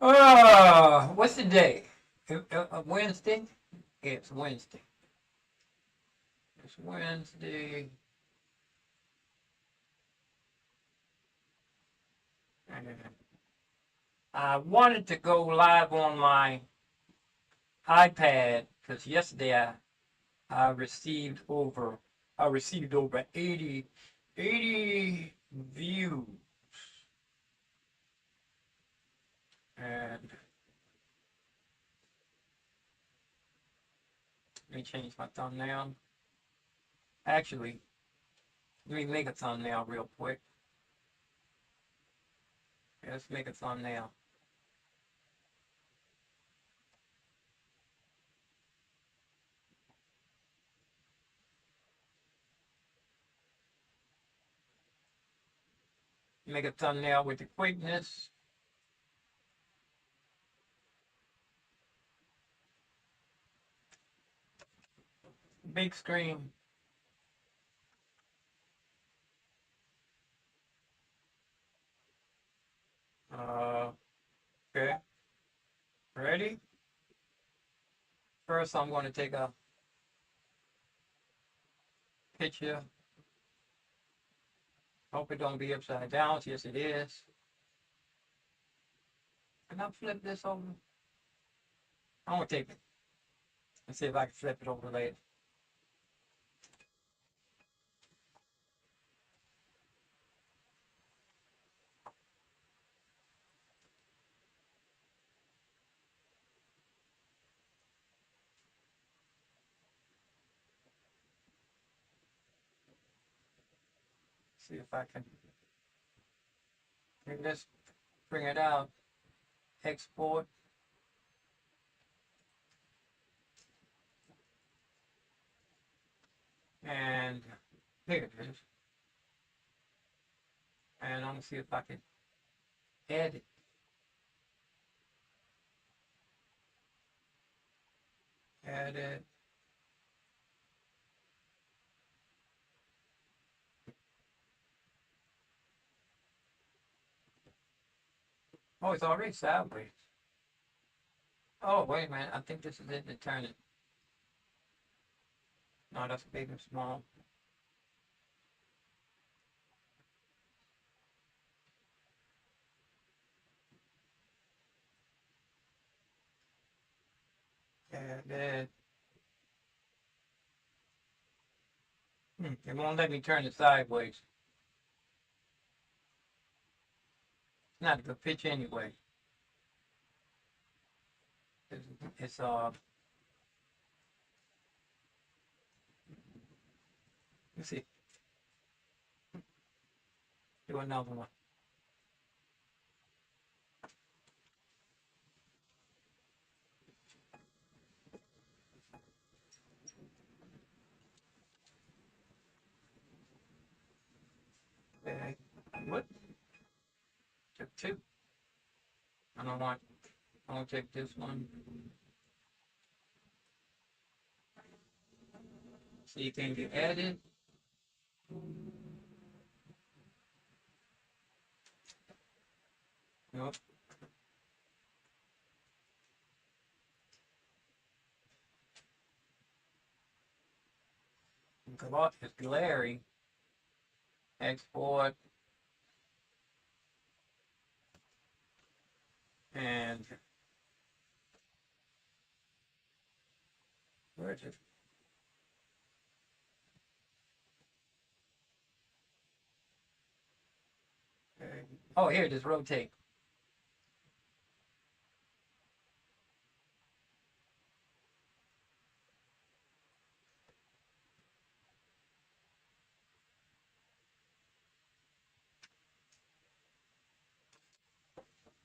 What's the day? Wednesday? Yeah, it's Wednesday. It's Wednesday. And I wanted to go live on my iPad because yesterday I received over I received over 80 views. And let me change my thumbnail. Actually, let me make a thumbnail real quick. Yeah, let's make a thumbnail. Make a thumbnail with the quickness. Big screen. Okay. Ready? First, I'm going to take a picture. Hope it don't be upside down. Yes, it is. Can I flip this over? I'm going to take it and see if I can flip it over later. See if I can bring it out. Export. And here it is. And I'm going to see if I can edit. Edit. Oh, it's already sideways. Oh, wait a minute. I think this is it to turn it. No, that's big and small. Edit. It won't let me turn it sideways. It's not a good picture anyway. It's let's see. Do another one. Okay. What? Took two. I don't want. I want to take this one. So you can get edit. Nope. It's glary. Export. And where is it? Okay. Oh, here it is. Rotate.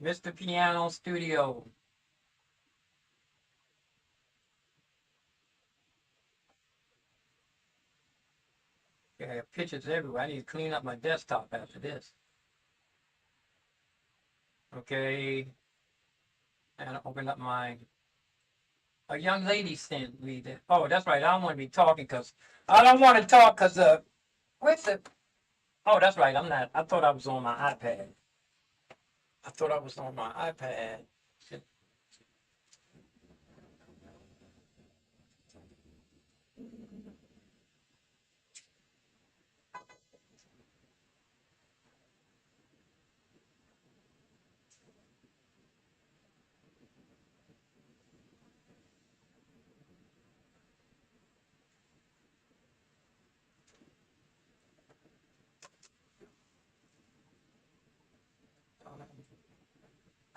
Mr. Piano Studio. Okay, I have pictures everywhere. I need to clean up my desktop after this. Okay. And open up my. A young lady sent me that. Oh, that's right. I don't want to be talking because I don't want to talk because where's the. Oh, that's right. I'm not. I thought I was on my iPad. I thought I was on my iPad.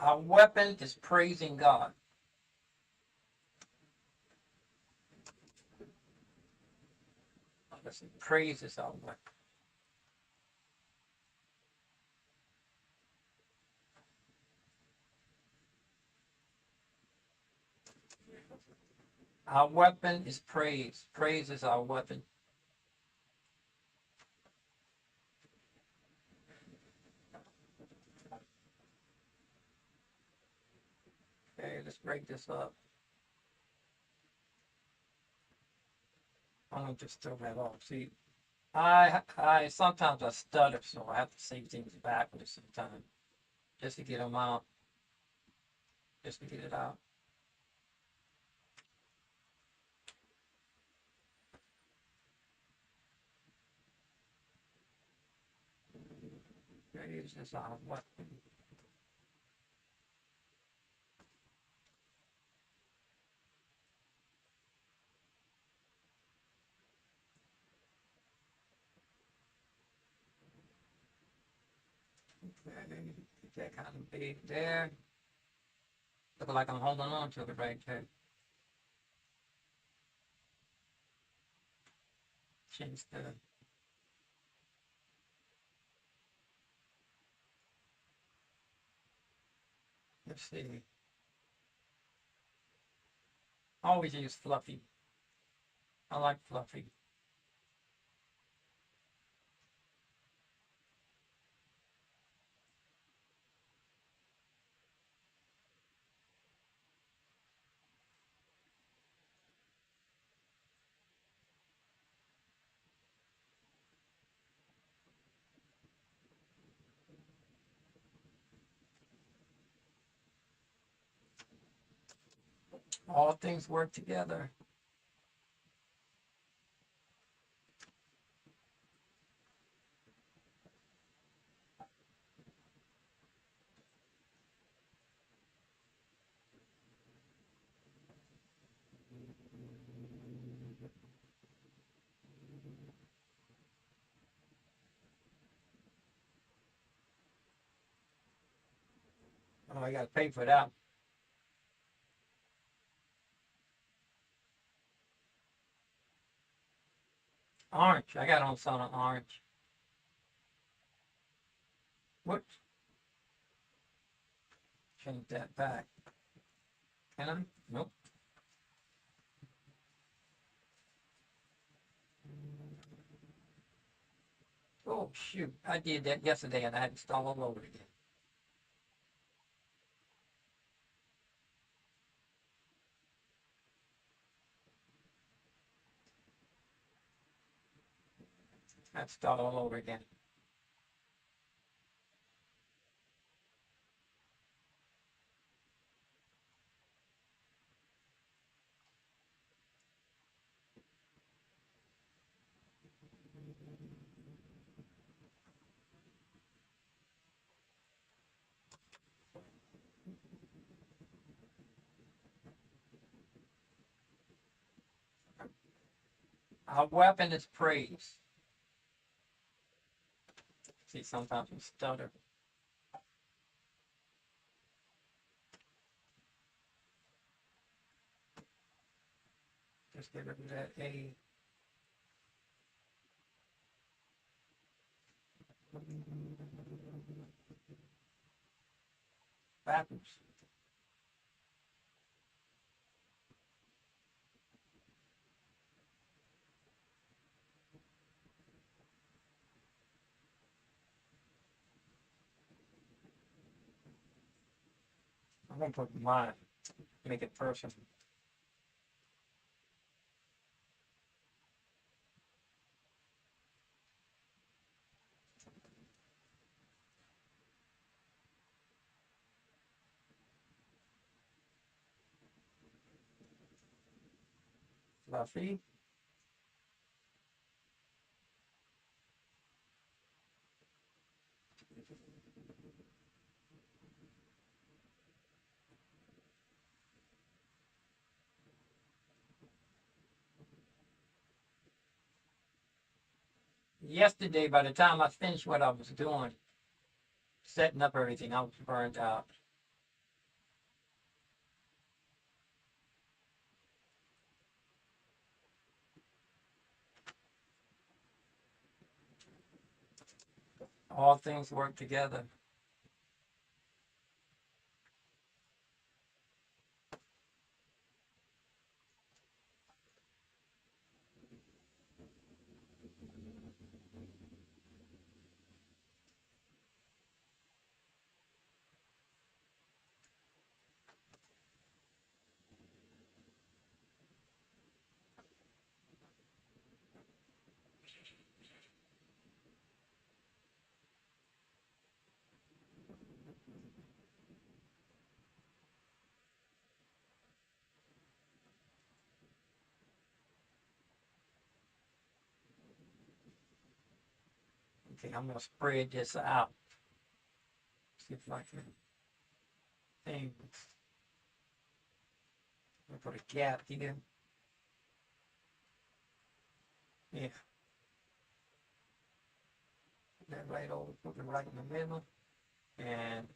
Our weapon is praising God. Listen, praise is our weapon. Our weapon is praise. Praise is our weapon. Okay, let's break this up. I'm gonna just throw that off. See, I sometimes I stutter, so I have to say things backwards sometimes, just to get them out, just to get it out. Praise is our weapon. Okay, get that kind of big there. Look like I'm holding on to it right there. Change the. Let's see. I always use fluffy. I like fluffy. All things work together. Oh, I gotta pay for that. Orange. I got on some orange. Whoops. Change that back. Can I? Nope. Oh shoot! I did that yesterday and I had to start all over again. I had to start all over again. Our weapon is praise. See, sometimes we stutter. Just get rid of that A. Backwards. I'm gonna put mine. Make it personal. Fluffy. Yesterday, by the time I finished what I was doing, setting up everything, I was burned out. All things work together. Okay, I'm gonna spread this out. See if I can things. Put a gap here. Yeah. Put that right over, put it right in the middle. And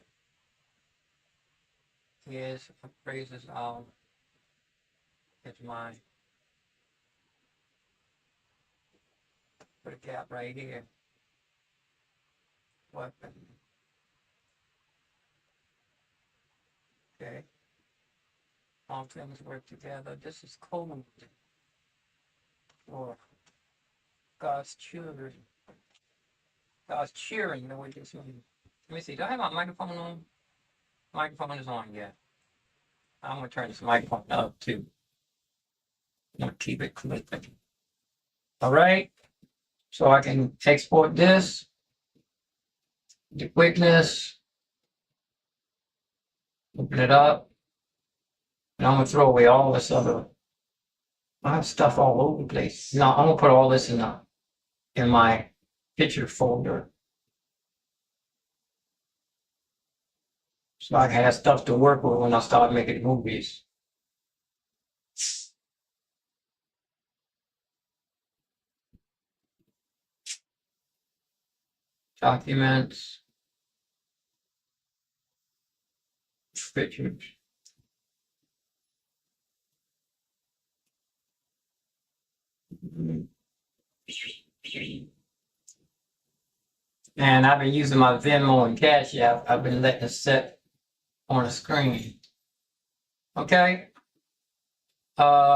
here's phrases of it's mine. Put a gap right here. Weapon. Okay. All things work together. This is code for God's children. God's cheering, know what this means. Let me see. Do I have my microphone on? Microphone is on, yeah. I'm gonna turn this microphone up too. I'm gonna keep it clicking. All right. So I can export this. The quickness. Open it up. And I'm gonna throw away all this other. I have stuff all over the place. No, I'm gonna put all this in my picture folder. So I can have stuff to work with when I start making movies. Documents. Pictures. And I've been using my Venmo and Cash App. I've been letting it sit on the screen. Okay. Here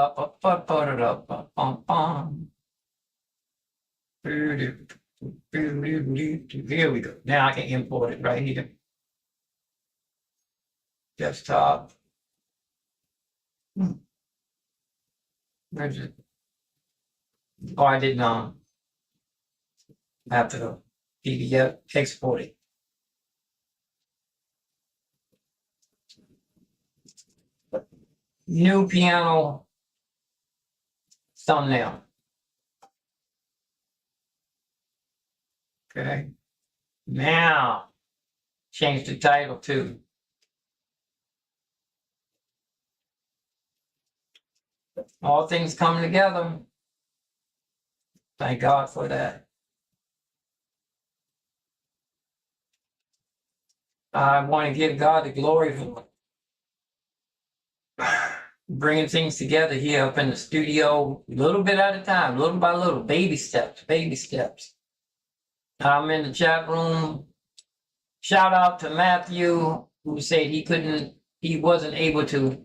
we go. Now I can import it right here. Desktop. Where's it? Oh, I didn't have to PDF export it. New piano thumbnail. Okay. Now, change the title to All Things Coming Together. Thank God for that. I want to give God the glory for bringing things together here up in the studio, little bit at a time, little by little, baby steps, baby steps. I'm in the chat room. Shout out to Matthew, who said he wasn't able to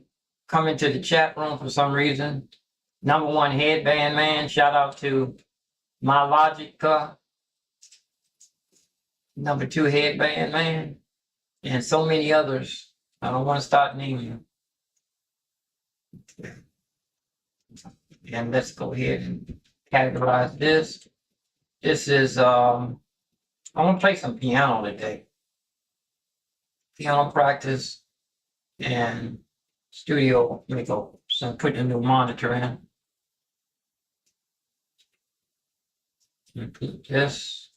come into the chat room for some reason. Number one headband man, shout out to My Logica. Number two headband man, and so many others. I don't want to start naming them. And let's go ahead and categorize this. This is, I want to play some piano today. Piano practice and studio. Let me go. So I'm putting a new monitor in. And put this,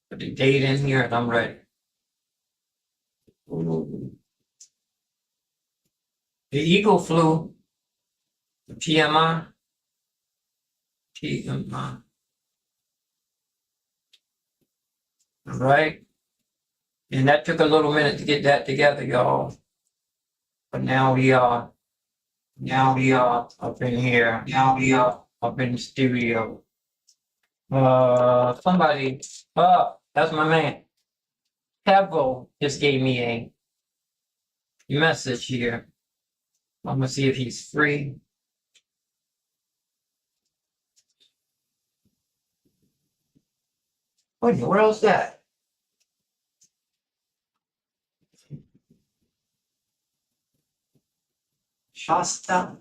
put the date in here, and I'm ready. Ooh. The Eagle flew. The TMI. All right. And that took a little minute to get that together, y'all. But now we are up in here. Now we are up in the studio. Somebody, That's my man. Kevo just gave me a message here. I'm gonna see if he's free. What in the world's that? Shasta?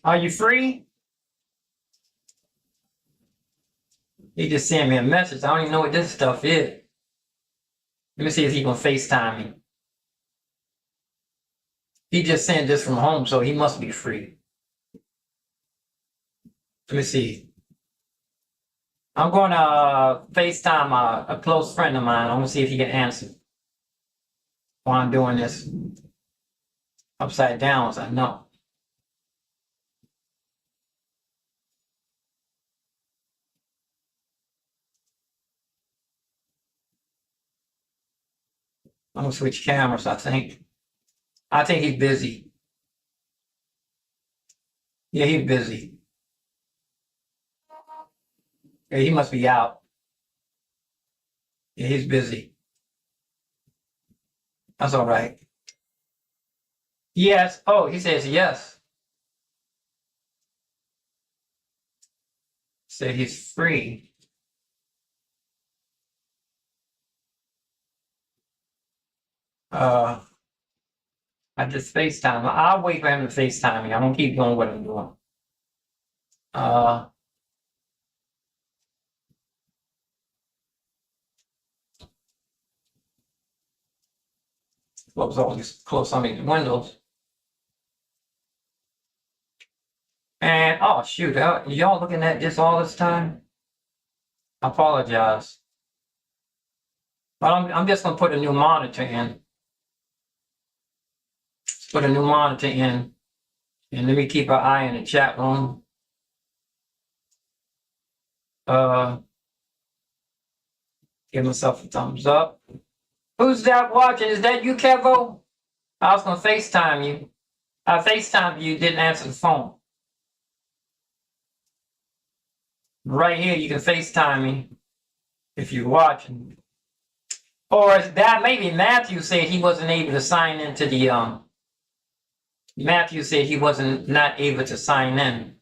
Are you free? He just sent me a message. I don't even know what this stuff is. Let me see if he gonna FaceTime me. He just sent this from home, so he must be free. Let me see. I'm going to FaceTime a close friend of mine. I'm gonna see if he can answer while I'm doing this upside down, so I know. I'm gonna switch cameras, I think. I think he's busy. Yeah, he's busy. Yeah, he must be out. Yeah, he's busy. That's all right. Yes. Oh, he says yes. Said he's free. I just FaceTime. I'll wait for him to FaceTime me. I'm gonna keep doing what I'm doing. Close all these, close some of these windows. And oh shoot, y'all looking at this all this time? I apologize. But I'm just gonna put a new monitor in. Put a new monitor in. And let me keep an eye in the chat room. Give myself a thumbs up. Who's that watching? Is that you, Kevo? I was gonna FaceTime you. I FaceTimed you, didn't answer the phone. Right here, you can FaceTime me if you're watching. Or that maybe Matthew said he wasn't able to sign into the Matthew said he wasn't not able to sign in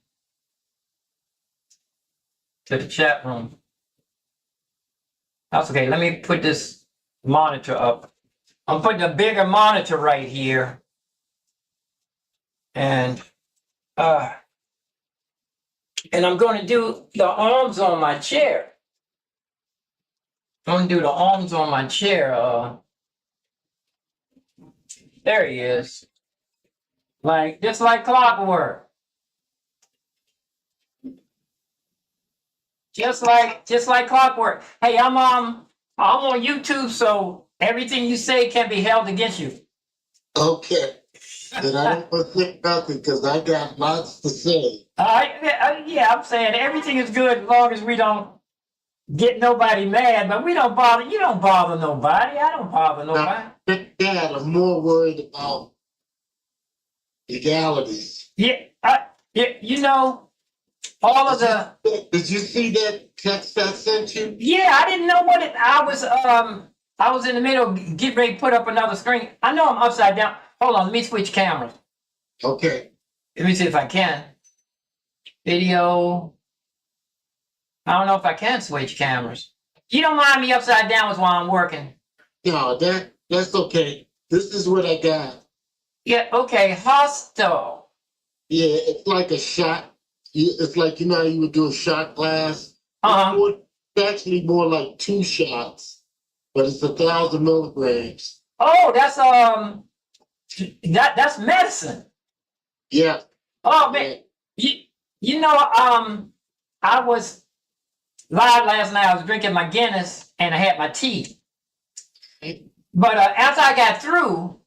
to the chat room. That's okay. Let me put this monitor up. I'm putting a bigger monitor right here. And I'm going to do the arms on my chair. I'm going to do the arms on my chair. There he is. Like, just like clockwork. Just like clockwork. Hey, I'm on YouTube, so everything you say can be held against you. Okay. Then I don't want to think nothing because I got lots to say. Yeah, I'm saying everything is good as long as we don't get nobody mad, but we don't bother. You don't bother nobody. I don't bother nobody. Dad, I'm more worried about legalities. Yeah, you know, all of the. Did you see that text I sent you? Yeah, I didn't know what it. I was in the middle, get ready to put up another screen. I know I'm upside down. Hold on, let me switch cameras. Okay. Let me see if I can. Video. I don't know if I can switch cameras. You don't mind me upside down while I'm working? No, that's okay. This is what I got. Yeah, okay, hostile. Yeah, it's like a shot. It's like, you know how you would do a shot glass? Uh-huh. It's actually more like 2 shots, but it's 1,000 milligrams. Oh, that's that's medicine. Yeah. Oh man, you know, I was live last night. I was drinking my Guinness and I had my tea. But after I got through,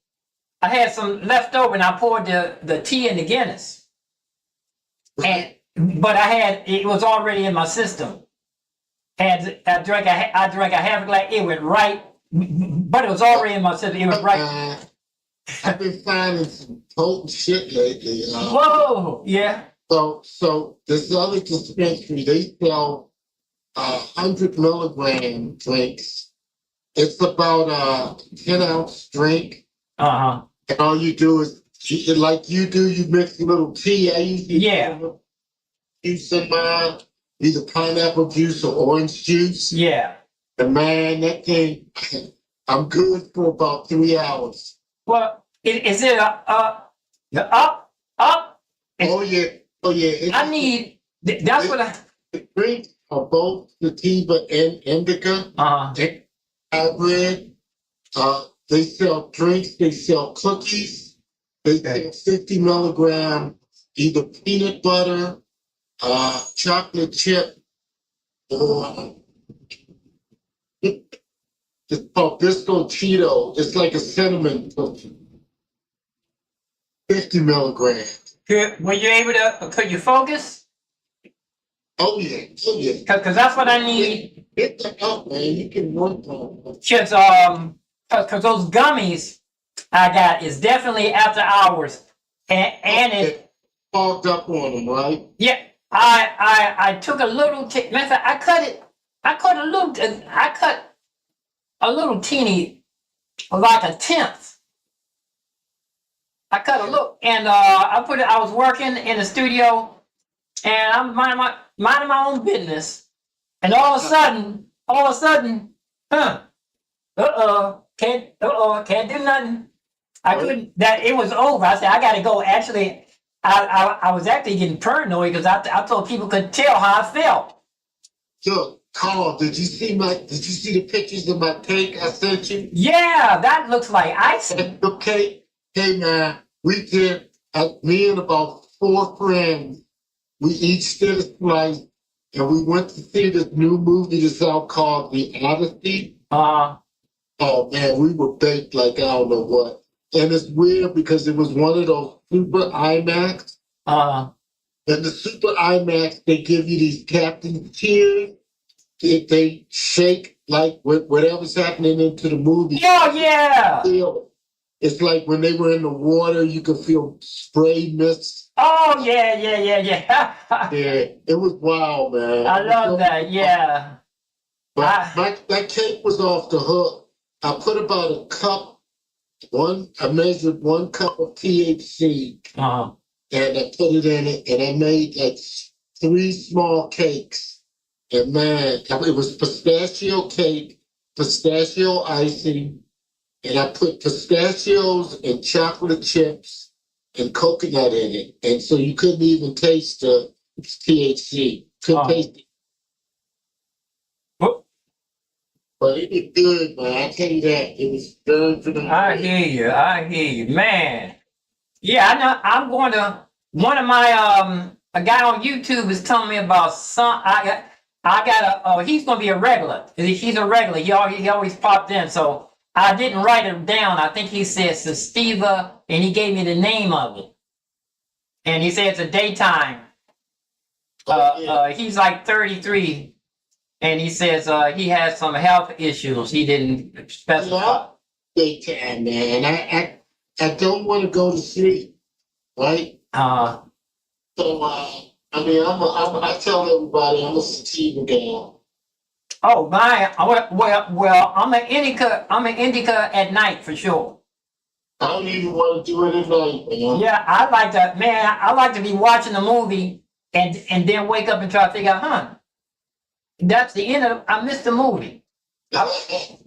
I had some left over and I poured the tea in the Guinness. But it was already in my system. And I drank a half a glass. It went right, but it was already in my system. It was right. I've been finding some potent shit lately. Whoa, yeah. So this other dispensary, they sell 100 milligram drinks. It's about a 10-ounce drink, Uh-huh. and all you do is like you do. You mix a little tea. I usually Yeah. put a little juice in mine, either pineapple juice or orange juice. Yeah. And man, that thing, I'm good for about 3 hours. Well, is it the up? Oh yeah, oh yeah. I need, that's what I, The drinks are both sativa and indica. uh-huh. Hybrid. They sell drinks. They sell cookies. They Okay. sell 50 milligram either peanut butter, chocolate chip, or it's called Bisco Cheeto. It's like a cinnamon cookie. 50 milligram. Were you able to, could you focus? Oh yeah, oh yeah. Cause that's what I need. Get the up, man. You can work on it. Cause, cause those gummies I got is definitely after hours. And it, Fogged up on them, right? yeah, I took a little, matter of fact, I cut a little teeny, like a tenth. I cut a little, and I was working in the studio, and I'm minding my own business, and all of a sudden, can't do nothing. I couldn't. That it was over. I said I got to go. Actually, I was actually getting paranoid because I thought people could tell how I felt. So, Carl, did you see the pictures of my cake I sent you? Yeah, that looks like icing. Okay. Hey man, we did me and about 4 friends, we each did a slice and we went to see this new movie that's out called The Odyssey. Oh man, we were baked like I don't know what. And it's weird because it was one of those super IMAX. And the super IMAX, they give you these captain tears. They shake like whatever's happening into the movie. Oh yeah. It's like when they were in the water, you could feel spray mist. Oh yeah. Yeah, it was wild, man. I love that. Yeah. But that cake was off the hook. I put about a cup. I measured 1 cup of THC, and I put it in it, and I made like 3 small cakes. And man, it was pistachio cake, pistachio icing, and I put pistachios and chocolate chips and coconut in it. And so you couldn't even taste the THC. Couldn't taste it. But it was good, man. I tell you that. It was good for the I hear you, man. Yeah, I know. I'm going to one of my a guy on YouTube is telling me about some. I got he's gonna be a regular. He's a regular. He always popped in. So I didn't write it down. I think he said Sativa, and he gave me the name of it. And he said it's a daytime. He's like 33. And he says he has some health issues. He didn't specify. Daytime, man. I don't want to go to sleep, right? So I mean, I tell everybody I'm a sativa guy. Oh my! Well, I'm an indica at night for sure. I don't even want to do it at night, man. Yeah, I like to be watching a movie and then wake up and try to figure out, that's the end of. I missed the movie. I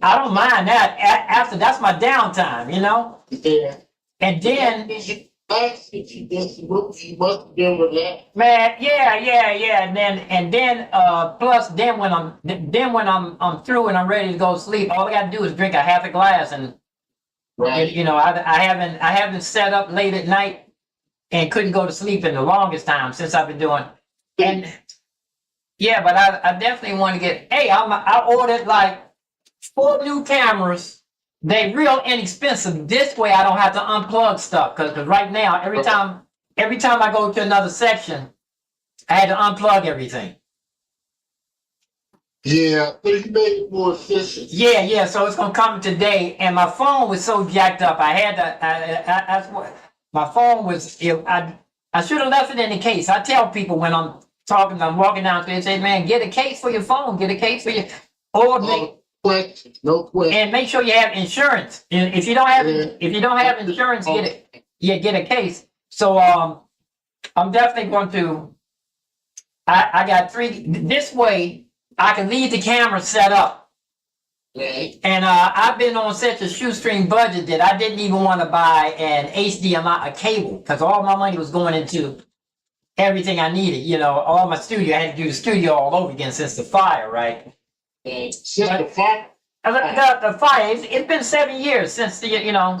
don't mind that. After that's my downtime, you know. Yeah. And then. You must be relaxed. Man, yeah. And then plus then when I'm through and I'm ready to go to sleep, all I gotta do is drink a half a glass and right. You know, I haven't sat up late at night and couldn't go to sleep in the longest time since I've been doing. And yeah, but I definitely want to get. Hey, I ordered like 4 new cameras. They real inexpensive. This way I don't have to unplug stuff because right now every time I go to another section, I had to unplug everything. Yeah, but you made it more efficient. Yeah. So it's gonna come today, and my phone was so jacked up. I had to. That's what my phone was. I should have left it in the case. I tell people when I'm walking down there, say, man, get a case for your phone, get a case for your, or make, No question. and make sure you have insurance. And if you don't have, Yeah. if you don't have insurance, get it, get a case. So, I'm definitely going to, I got this way I can leave the camera set up. Right. And I've been on such a shoestring budget that I didn't even want to buy an HDMI, a cable, because all my money was going into everything I needed. You know, all my studio, I had to do the studio all over again since the fire, right? Since the fire? The fire, it's been 7 years since the, you know,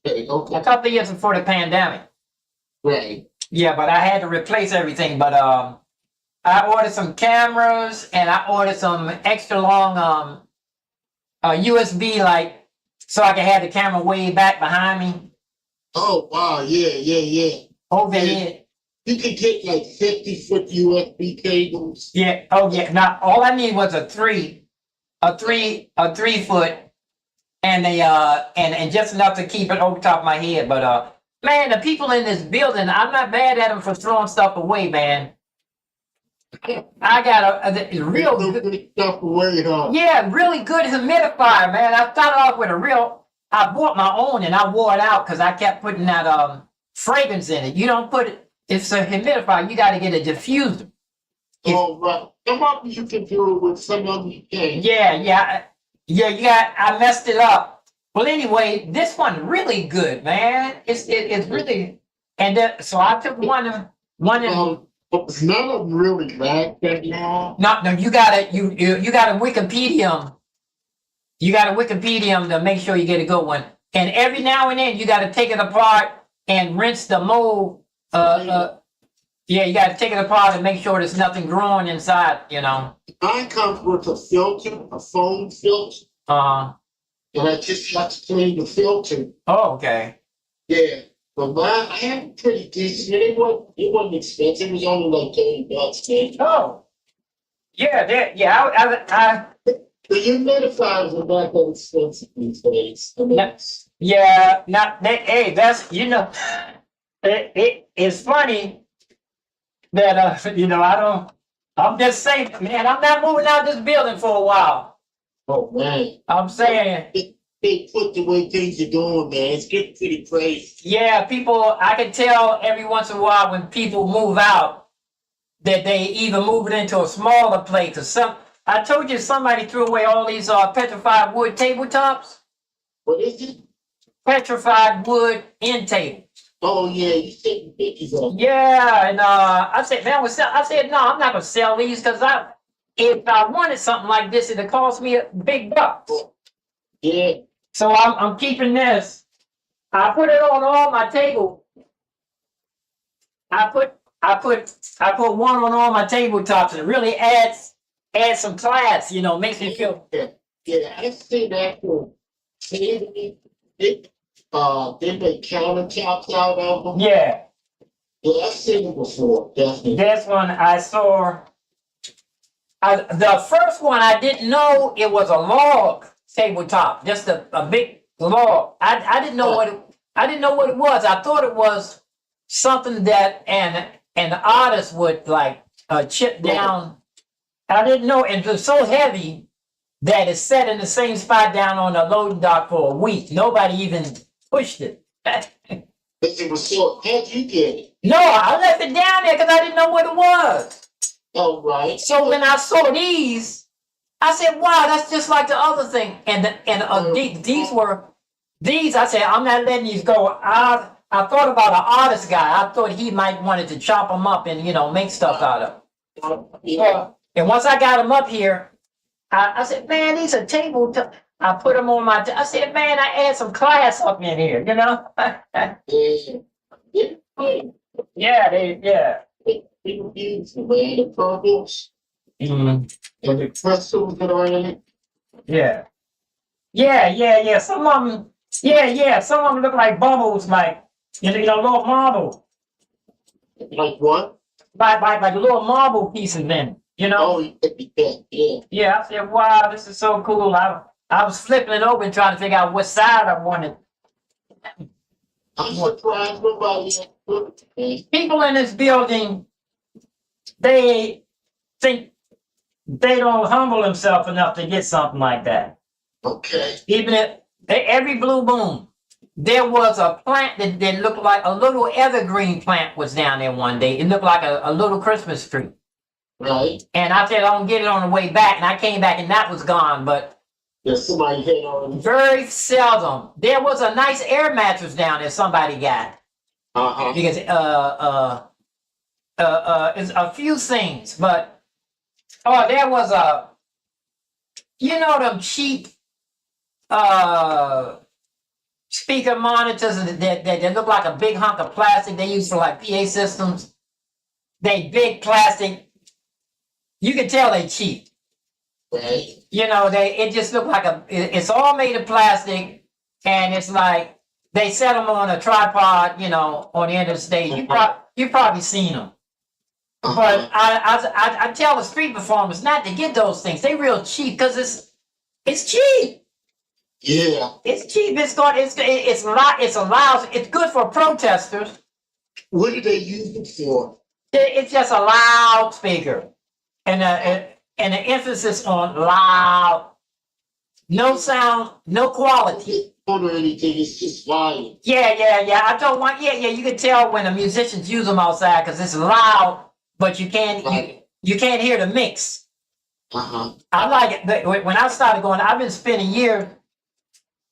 Okay. a couple of years before the pandemic. Right. Yeah, but I had to replace everything. But I ordered some cameras and I ordered some extra long USB, like, so I can have the camera way back behind me. Oh wow, yeah. Overhead. You can get like 50-foot USB cables. Yeah. Oh yeah. Now all I need was a three foot, and and just enough to keep it over top of my head. But man, the people in this building, I'm not mad at them for throwing stuff away, man. I got a real good stuff away, huh? Yeah, really good humidifier, man. I started off with I bought my own and I wore it out because I kept putting that fragrance in it. You don't put it, it's a humidifier, you got to get a diffuser. Oh, right. Some of you can do it with, some of you can't. Yeah, I messed it up. Well, anyway, this one really good, man. It's really, and so I took one of. But none of them really last that long. No, you gotta Wikipedia. You gotta Wikipedia to make sure you get a good one. And every now and then you gotta take it apart and rinse the mold. Yeah, you gotta take it apart and make sure there's nothing growing inside. You know. Mine comes with a filter, a foam filter. And I just got to clean the filter. Oh, okay. Yeah. But mine, I had it pretty decent. It wasn't expensive. It was only like $30, man. Oh. Yeah, The humidifiers are not that expensive these days. I mean, hey, that's, you know, it's funny that, you know, I'm just saying, man, I'm not moving out this building for a while. oh man. I'm saying. They put the way things are going, man. It's getting pretty crazy. Yeah, I can tell every once in a while when people move out that they either move it into a smaller place or I told you somebody threw away all these petrified wood tabletops. What is it? Petrified wood end tables. Oh yeah, you taking pictures of them. Yeah, and I said, man, I said, no, I'm not gonna sell these because if I wanted something like this, it'd cost me a big bucks. Yeah. So I'm keeping this. I put it on all my table. I put one on all my tabletops, and it really adds some class, you know, makes me feel. Yeah, I've seen that for they make countertops out of them. Yeah. Yeah, I've seen it before, definitely. This one I saw. The first one I didn't know it was a log tabletop, just a big log. I didn't know what it was. I thought it was something that an artist would like chip down. I didn't know it was so heavy that it sat in the same spot down on the loading dock for a week. Nobody even pushed it. It was so. How'd you get it? No, I left it down there because I didn't know what it was. Oh right. So when I saw these, I said, wow, that's just like the other thing. And these, I said, I'm not letting these go. I thought about an artist guy. I thought he might wanted to chop them up and, you know, make stuff out of. Yeah. And once I got them up here, I said, man, these are I put them on I said, man, I add some class up in here, you know? Yeah. People use the purples. Mm-hmm. And the crystals that are in it. Yeah. Some of them, some of them look like bubbles, like, you know, little marble. Like what? Like little marble pieces in it, you know? Oh, yeah. Yeah, I said, wow, this is so cool. I was flipping it open trying to figure out what side I wanted. I'm surprised nobody People in this building, they think they don't humble themselves enough to get something like that. Okay. Even if every blue moon, there was a plant that looked like a little evergreen plant was down there one day. It looked like a little Christmas tree. Right. And I said, I don't get it on the way back. And I came back and that was gone. But There's somebody hit on. very seldom. There was a nice air mattress down there somebody got. Because it's a few things, but there was them cheap speaker monitors that look like a big hunk of plastic they use for like PA systems. They big plastic. You can tell they cheap. Right. It just looked like it's all made of plastic, and it's like they set them on a tripod, on the end of the stage. You've probably seen them. But I tell the street performers not to get those things. They real cheap because it's cheap. Yeah. It's cheap. It's good for protesters. What do they use it for? It's just a loud speaker, and an emphasis on loud, no sound, no quality. Or anything, it's just volume. Yeah. I don't want. Yeah. You can tell when the musicians use them outside because it's loud, but you can't hear the mix. I like it. When I started going, I've been spending years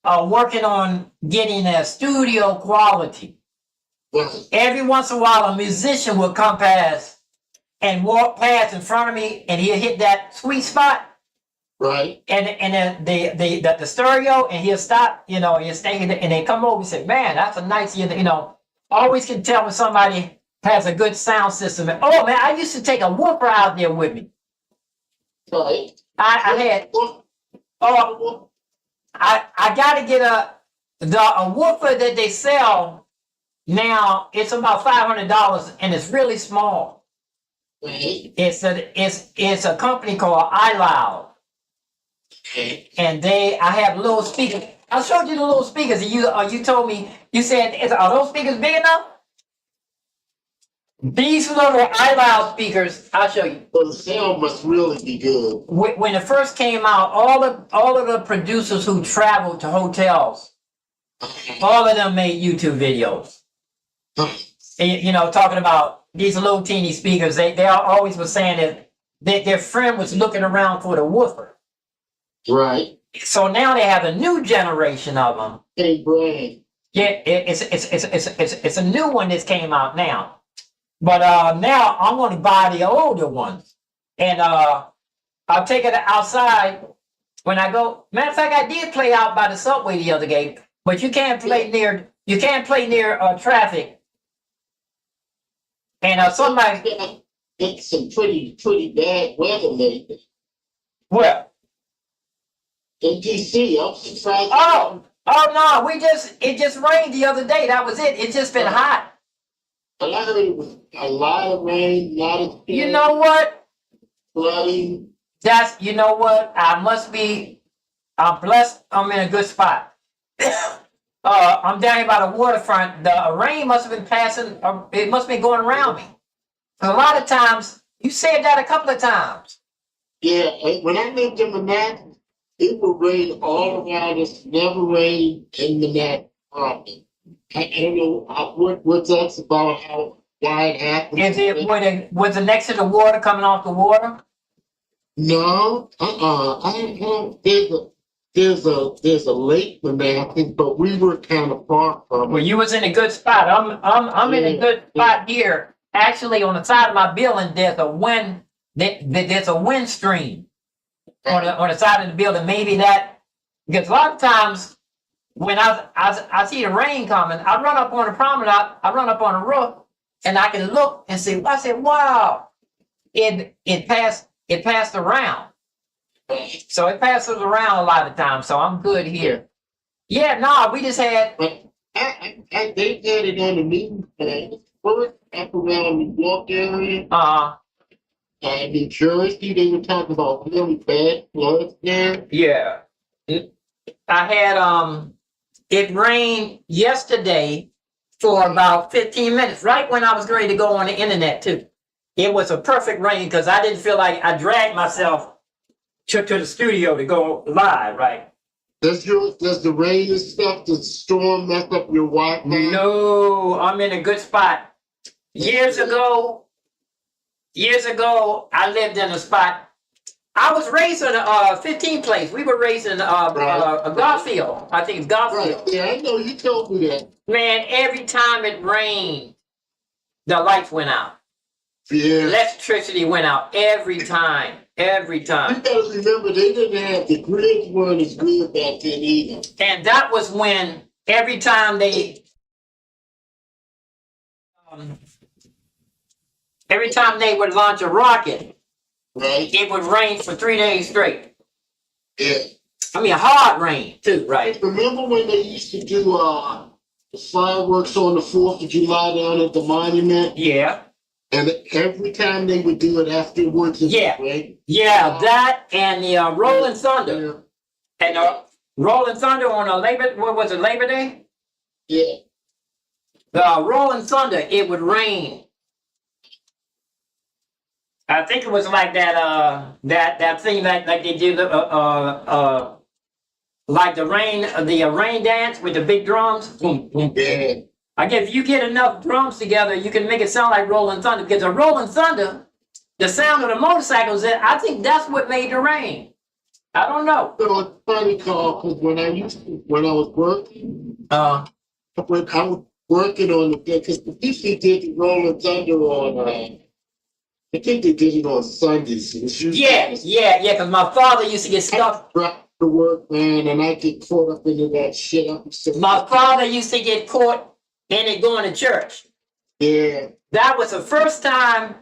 working on getting a studio quality. Right. Every once in a while, a musician will come past and walk past in front of me, and he'll hit that sweet spot. Right. And then the stereo, and he'll stop, he'll stay, and they come over and say, man, that's a nice, always can tell when somebody has a good sound system. And, oh man, I used to take a woofer out there with me. Right. I had, I got to get a woofer that they sell now. It's about $500, and it's really small. Right. It's a company called iLoud. Okay. And I have little speakers. I showed you the little speakers, and you told me, you said, are those speakers big enough? These little iLoud speakers, I'll show you. Well, the sound must really be good. When it first came out, all of the producers who traveled to hotels, all of them made YouTube videos. Talking about these little teeny speakers. They always were saying that their friend was looking around for the woofer. Right. So now they have a new generation of them. Hey, Brad. Yeah, it's a new one that came out now. But now I'm going to buy the older ones, and I'll take it outside when I go. Matter of fact, I did play out by the subway the other day, but you can't play near traffic. And somebody. It's some pretty bad weather lately. Where? In DC, I'm surprised. Oh no, it just rained the other day. That was it. It's just been hot. I heard it was a lot of rain, a lot of. You know what? Flooding. You know what? I'm blessed. I'm in a good spot. I'm down here by the waterfront. The rain must have been passing. It must have been going around me. A lot of times, you said that a couple of times. Yeah, when I lived in Manhattan, it would rain all around us. Never rained in Manhattan. I don't know what that's about. Why it happened. Was it next to the water, coming off the water? No, I don't. There's a lake in Manhattan, but we were kind of far from it. Well, you was in a good spot. I'm in a good spot here. Actually, on the side of my building, there's a wind. There's a wind stream on the side of the building. Maybe that, because a lot of times when I see the rain coming, I run up on the promenade. I run up on the roof, and I can look and see. I say, wow, it passed around. So it passes around a lot of times. So I'm good here. Yeah, no, we just had. But they had it on the news. First up around New York area. And New Jersey, they were talking about really bad floods there. Yeah. I had it rained yesterday, for about 15 minutes, right when I was ready to go on the internet too. It was a perfect rain because I didn't feel like I dragged myself to the studio to go live, right? Does the rain and stuff, the storm mess up your Wi-Fi? No, I'm in a good spot. Years ago, I lived in a spot. I was raised in a 15th place. We were raised in a Garfield. I think it's Garfield. Right. Yeah, I know you told me that. Man, every time it rained, the lights went out. Yeah. Electricity went out every time. Every time. You gotta remember, they didn't have the grids weren't as good back then either. And that was when every time they would launch a rocket, right, it would rain for 3 days straight. Yeah. I mean, hard rain too, right? Remember when they used to do the fireworks on the 4th of July down at the monument? Yeah. And every time they would do it afterwards, yeah, right? Yeah, that and the Rolling Thunder. Yeah. And Rolling Thunder on Labor Day? Yeah. The Rolling Thunder, it would rain. I think it was like that thing like they did like the rain dance with the big drums. Boom, boom. Yeah. I guess if you get enough drums together, you can make it sound like Rolling Thunder. Because the Rolling Thunder, the sound of the motorcycles, I think that's what made the rain. I don't know. So it's funny, Carl, because when I was working, when I was working on because the people did the Rolling Thunder on, I think they did it on Sundays. Yeah, because my father used to get stuck. To work, man, and I get caught up into that shit. My father used to get caught in it going to church. Yeah. That was the first time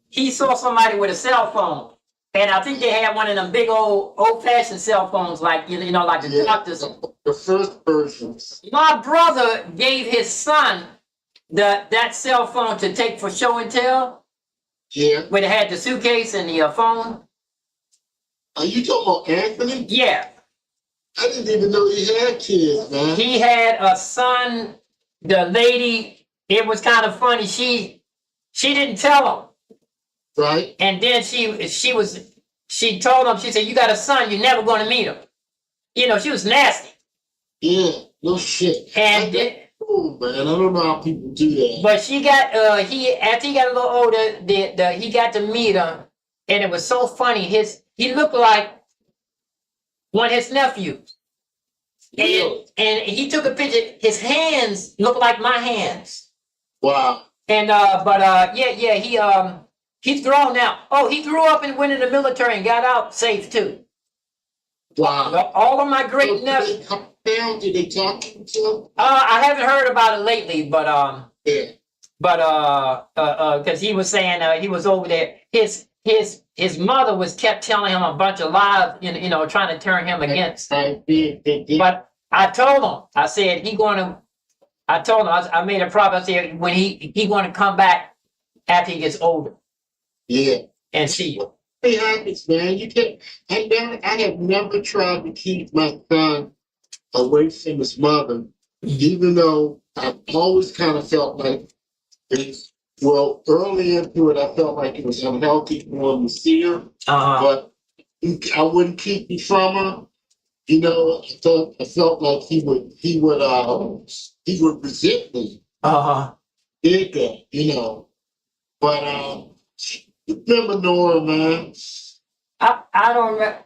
he saw somebody with a cell phone. And I think they had one of them big old-fashioned cell phones, like, you know, like the doctors. The first versions. My brother gave his son that cell phone to take for show and tell. Yeah. When it had the suitcase and the phone. Are you talking about Anthony? Yeah. I didn't even know he had kids, man. He had a son. The lady, it was kind of funny. She didn't tell him. Right. And then she told him, she said, "You got a son, you're never going to meet him." You know, she was nasty. Yeah, no shit. And oh man, I don't know how people do that. But she got after he got a little older, he got to meet him, and it was so funny. He looked like one of his nephews. And he took a picture. His hands look like my hands. Wow. And he's grown now. Oh, he grew up and went in the military and got out safe too. Wow. All of my great nephews. Did they talk to him? I haven't heard about it lately, but yeah. But because he was saying he was over there. His mother kept telling him a bunch of lies, you know, trying to turn him against. But I told him, I said I made a promise. I said when he going to come back after he gets older. Yeah. And see you. It happens, man. You can't. I have never tried to keep my son away from his mother, even though I've always kind of felt like well, early into it, I felt like it was unhealthy for him to see her, but I wouldn't keep me from her. You know, I felt like he would resent me. Did that, you know? But remember Nora, man? I don't remember.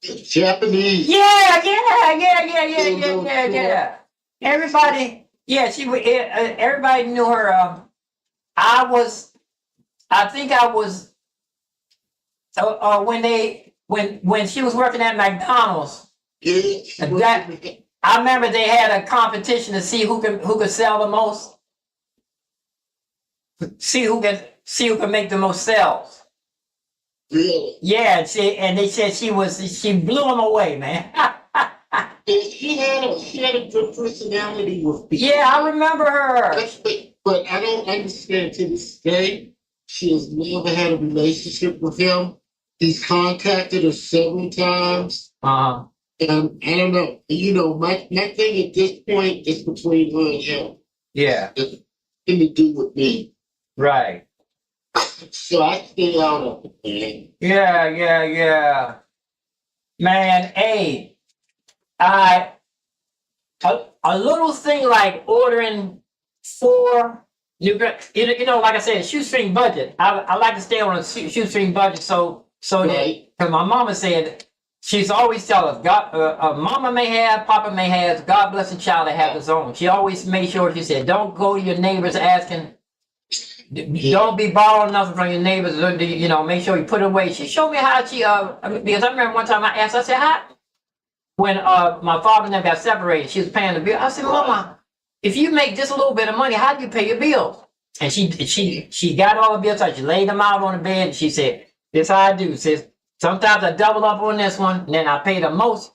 Japanese. Yeah. Everybody, everybody knew her. I think I was when she was working at McDonald's. Yeah. I remember they had a competition to see who could sell the most. See who can make the most sales. Really? Yeah, and they said she blew them away, man. She had a good personality with people. Yeah, I remember her. But I don't understand to this day. She has never had a relationship with him. He's contacted her several times. And I don't know, my thing at this point is between her and him. Yeah. It's nothing to do with me. Right. So I stay out of it, man. Yeah. Man, hey, I a little thing like ordering 4 new, like I said, shoestring budget. I like to stay on a shoestring budget, so that Right. because my mama said she's always tell us God, mama may have, papa may have, God bless the child that has his own. She always made sure she said, don't go to your neighbors asking. Don't be borrowing nothing from your neighbors. Make sure you put it away. She showed me how she because I remember one time I asked, I said, how when my father and them got separated, she was paying the bill. I said, Mama, if you make just a little bit of money, how do you pay your bills? And she got all the bills out. She laid them out on the bed. And she said, this how I do, sis. Sometimes I double up on this one, and then I pay the most.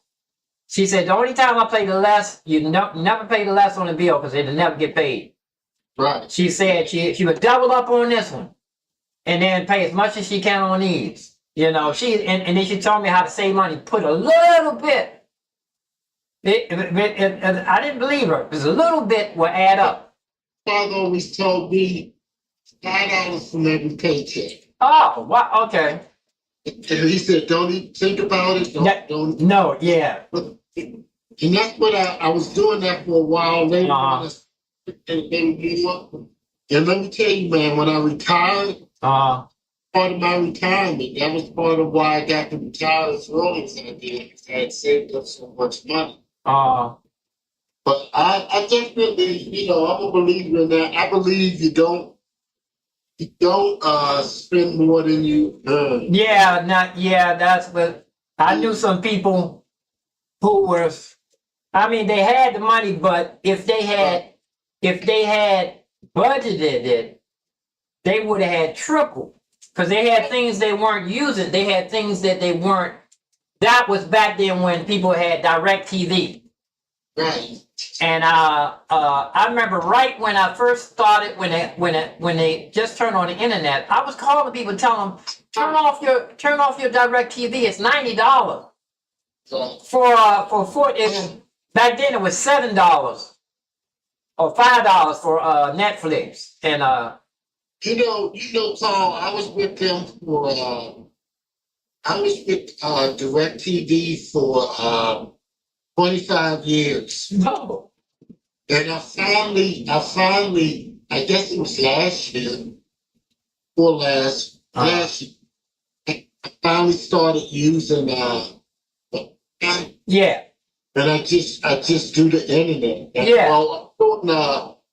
She said, the only time I pay the less, you never pay the less on the bill because it'll never get paid. Right. She said she would double up on this one and then pay as much as she can on these. And then she told me how to save money. Put a little bit. I didn't believe her. Because a little bit will add up. Father always told me $5 from every paycheck. Oh, wow, okay. And he said, don't even think about it. Don't. No, yeah. And that's what I was doing that for a while. Later on, and let me tell you, man, when I retired, part of my retirement, that was part of why I got to retire as early as I did, because I had saved up so much money. But I definitely, I'm a believer in that. I believe you don't spend more than you earn. That's what I knew some people who were, they had the money, but if they had budgeted it, they would have had triple. Because they had things they weren't using. They had things that they weren't. That was back then when people had DirecTV. Right. And I remember right when I first started, when they just turned on the internet, I was calling people, telling them, turn off your DirecTV. It's $90 for back then it was $7 or $5 for Netflix and Paul, I was with them for DirecTV for 25 years. No. And I finally, I guess it was last year or last year, I finally started using yeah. And I just do the internet. Well,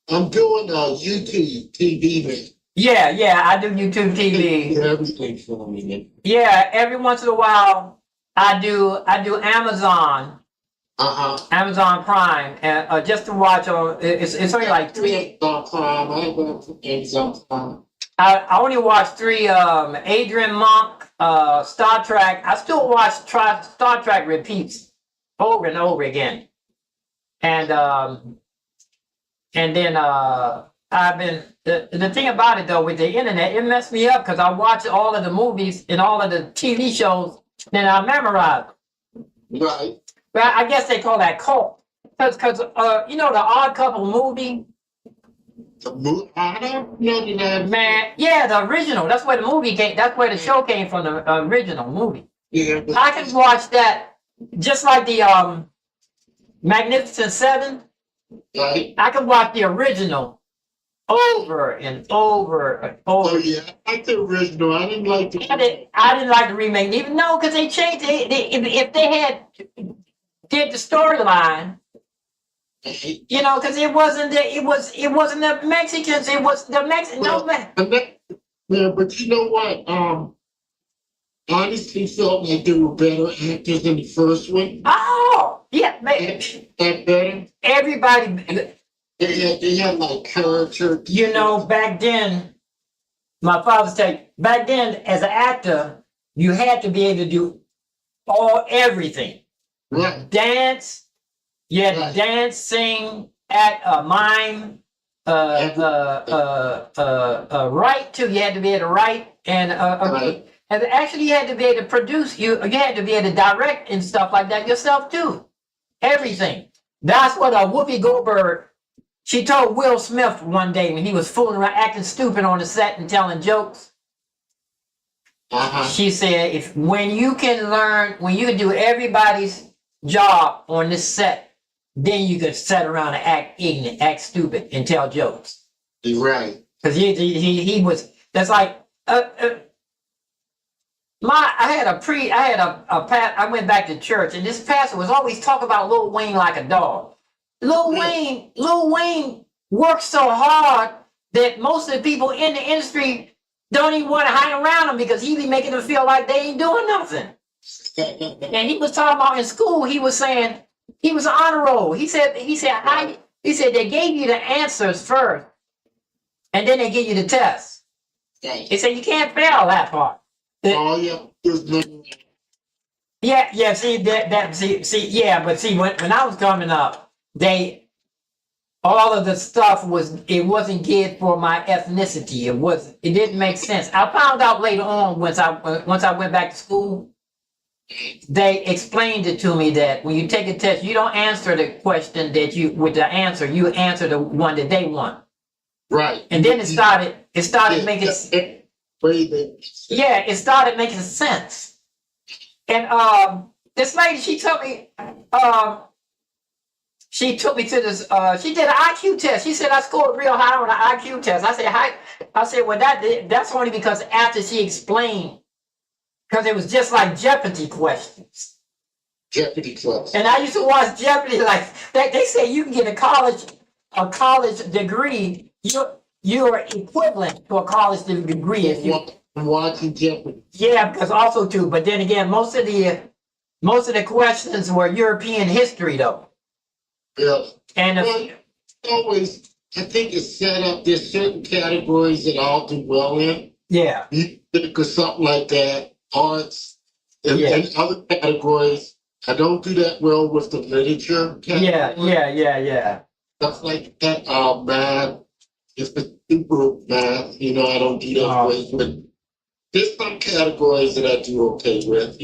I'm doing YouTube TV, man. Yeah, I do YouTube TV. Everything for me, man. Yeah, every once in a while I do Amazon. Amazon Prime, and just to watch on. It's only like 3. Amazon Prime. I only watched 3. Adrian Monk, Star Trek. I still watch Star Trek repeats over and over again, and then I've been the thing about it though with the internet, it messed me up because I watch all of the movies and all of the TV shows, then I memorize them. Right. But I guess they call that cult, because the Odd Couple movie. The movie? I don't know that. Man, yeah, the original. That's where the movie came. That's where the show came from. The original movie. Yeah. I can watch that just like the Magnificent Seven. Right. I can watch the original over and over and over. Oh yeah, I like the original. I didn't like the. I didn't like the remake even. No, because they changed. If they had did the storyline, because it wasn't the Mexicans. It was the Mexicans. No man. Yeah, but you know what? Honestly, felt like they were better actors than the first one. Oh, yeah, man. And better. Everybody. They had like character. Back then, my father said, back then as an actor, you had to be able to do everything. Right. Dance, you had to dance, sing, act, mime, write too. You had to be able to write, and Right. And actually, you had to be able to produce. You had to be able to direct and stuff like that yourself too. Everything. That's what Whoopi Goldberg. She told Will Smith one day when he was fooling around, acting stupid on the set and telling jokes. She said, when you can do everybody's job on this set, then you could sit around and act ignorant, act stupid, and tell jokes. You're right. Because he was. That's like I went back to church, and this pastor was always talking about Lil Wayne like a dog. Lil Wayne works so hard that most of the people in the industry don't even want to hang around him because he be making them feel like they ain't doing nothing. And he was talking about in school, he was saying he was an honor roll. He said they gave you the answers first, and then they give you the test. He said you can't fail that part. Oh yeah, yeah. See but when I was coming up, all of the stuff wasn't geared for my ethnicity. It didn't make sense. I found out later on once I went back to school, they explained it to me that when you take a test, you don't answer the question with the answer, you answer the one that they want. Right. And then it started making making sense. And this lady, she took me to this, she did an IQ test. She said I scored real high on an IQ test. I said, hi. I said, well, that's only because after she explained, because it was just like Jeopardy questions. Jeopardy questions. And I used to watch Jeopardy like they say you can get a college degree. You're equivalent to a college degree if you watching Jeopardy. Yeah, because also too, but then again, most of the questions were European history though. Yeah. And always, I think it's set up. There's certain categories that I'll do well in. Yeah. Music or something like that, arts, and other categories. I don't do that well with the literature category. Yeah. Stuff like that. Math, just the super math. I don't do that well. But there's some categories that I do okay with.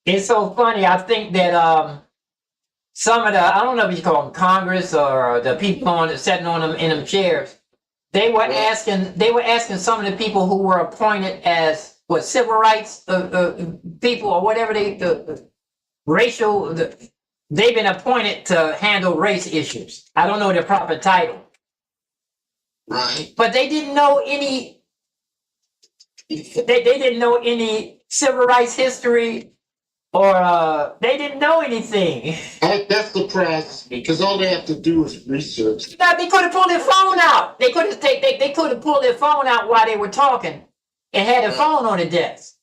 It's so funny. I think that some of I don't know if you call them Congress or the people sitting on them in them chairs, they were asking some of the people who were appointed as civil rights people or whatever they've been appointed to handle race issues. I don't know their proper title. Right. But they didn't know any. They didn't know any civil rights history. Or they didn't know anything. That surprises me because all they have to do is research. Now, they could have pulled their phone out. They could have pulled their phone out while they were talking and had their phone on the desk.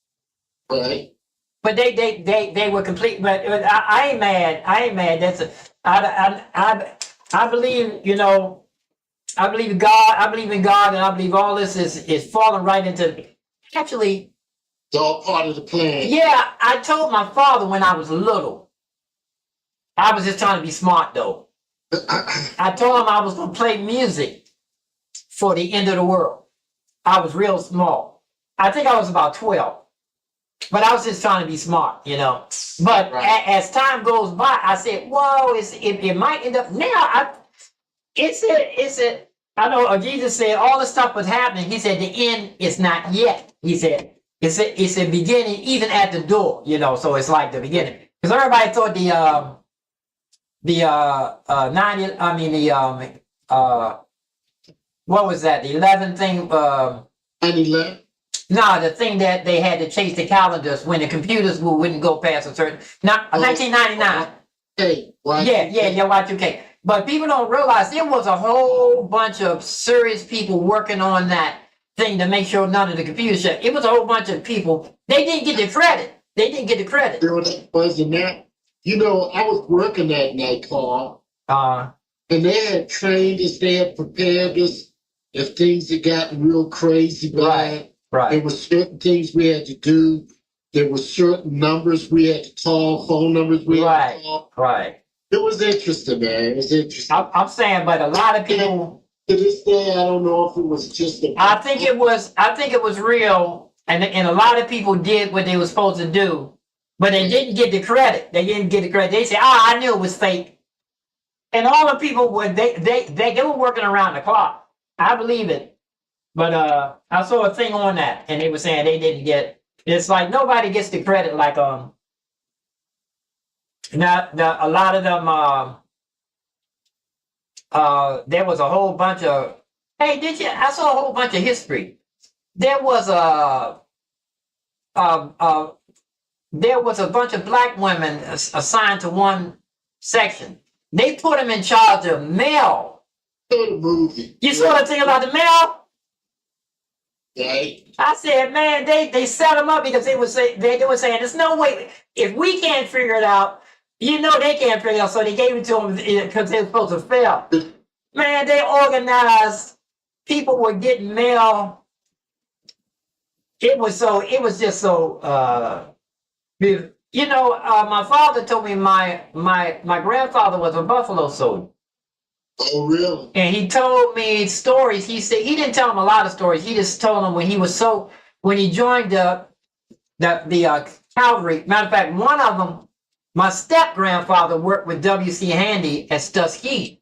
Right. But they were complete. But I ain't mad. I believe I believe in God. I believe in God, and I believe all this is falling right into actually. It's all part of the plan. Yeah, I told my father when I was little. I was just trying to be smart, though. I told him I was going to play music for the end of the world. I was real small. I think I was about 12. But I was just trying to be smart, But as time goes by, I said, whoa, it might end up now. I know Jesus said all the stuff was happening. He said the end is not yet. He said, it's a beginning even at the door, so it's like the beginning. Because everybody thought what was that? The 11th thing? 9/11? No, the thing that they had to change the calendars when the computers wouldn't go past a certain, 1999. Hey, Y2K. But people don't realize there was a whole bunch of serious people working on that thing to make sure none of the computers shut. It was a whole bunch of people. They didn't get the credit. There wasn't that. I was working that night, Carl. And they had trained us, they had prepared us if things had gotten real crazy bad. Right. There were certain things we had to do. There were certain numbers we had to call, phone numbers we had to call. Right. It was interesting, man. It was interesting. I'm saying, but a lot of people To this day, I don't know if it was just a. I think it was real, and a lot of people did what they were supposed to do, but they didn't get the credit. They didn't get the credit. They said, "Ah, I knew it was fake," and all the people were they were working around the clock. I believe it, but I saw a thing on that, and they were saying they didn't get. It's like nobody gets the credit. Like now a lot of them there was a whole bunch of. Hey, did you? I saw a whole bunch of history. There was there was a bunch of black women assigned to one section. They put them in charge of mail. Movie. You saw the thing about the mail? Right. I said, man, they set them up because they were saying there's no way if we can't figure it out, you know they can't figure it out. So they gave it to them because they were supposed to fail. Man, they organized. People were getting mail. It was just so my father told me my grandfather was a Buffalo soldier. Oh, really? And he told me stories. He said he didn't tell him a lot of stories. He just told him when he joined the cavalry. Matter of fact, one of them, my step grandfather worked with W.C. Handy at Tuskegee.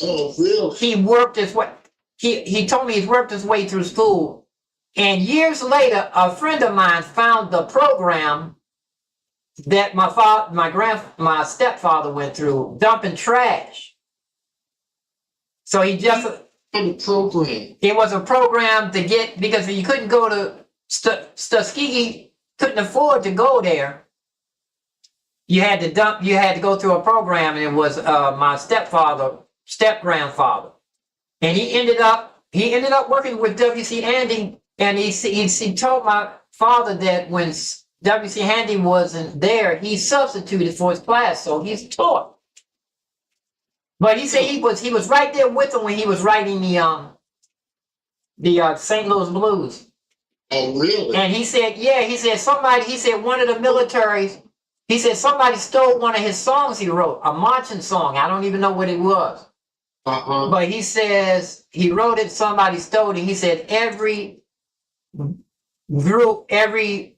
Oh, really? He worked his way. He told me he's worked his way through school, and years later, a friend of mine found the program that my stepfather went through, dumping trash. So he just the program. It was a program to get because you couldn't go to Tuskegee, couldn't afford to go there. You had to dump. You had to go through a program, and it was my step grandfather. And he ended up working with W.C. Handy, and he told my father that when W.C. Handy wasn't there, he substituted for his class, so he's taught. But he said he was right there with him when he was writing the St. Louis Blues. Oh, really? And he said one of the militaries, he said somebody stole one of his songs he wrote, a marching song. I don't even know what it was. But he says he wrote it, somebody stole it. He said every group, every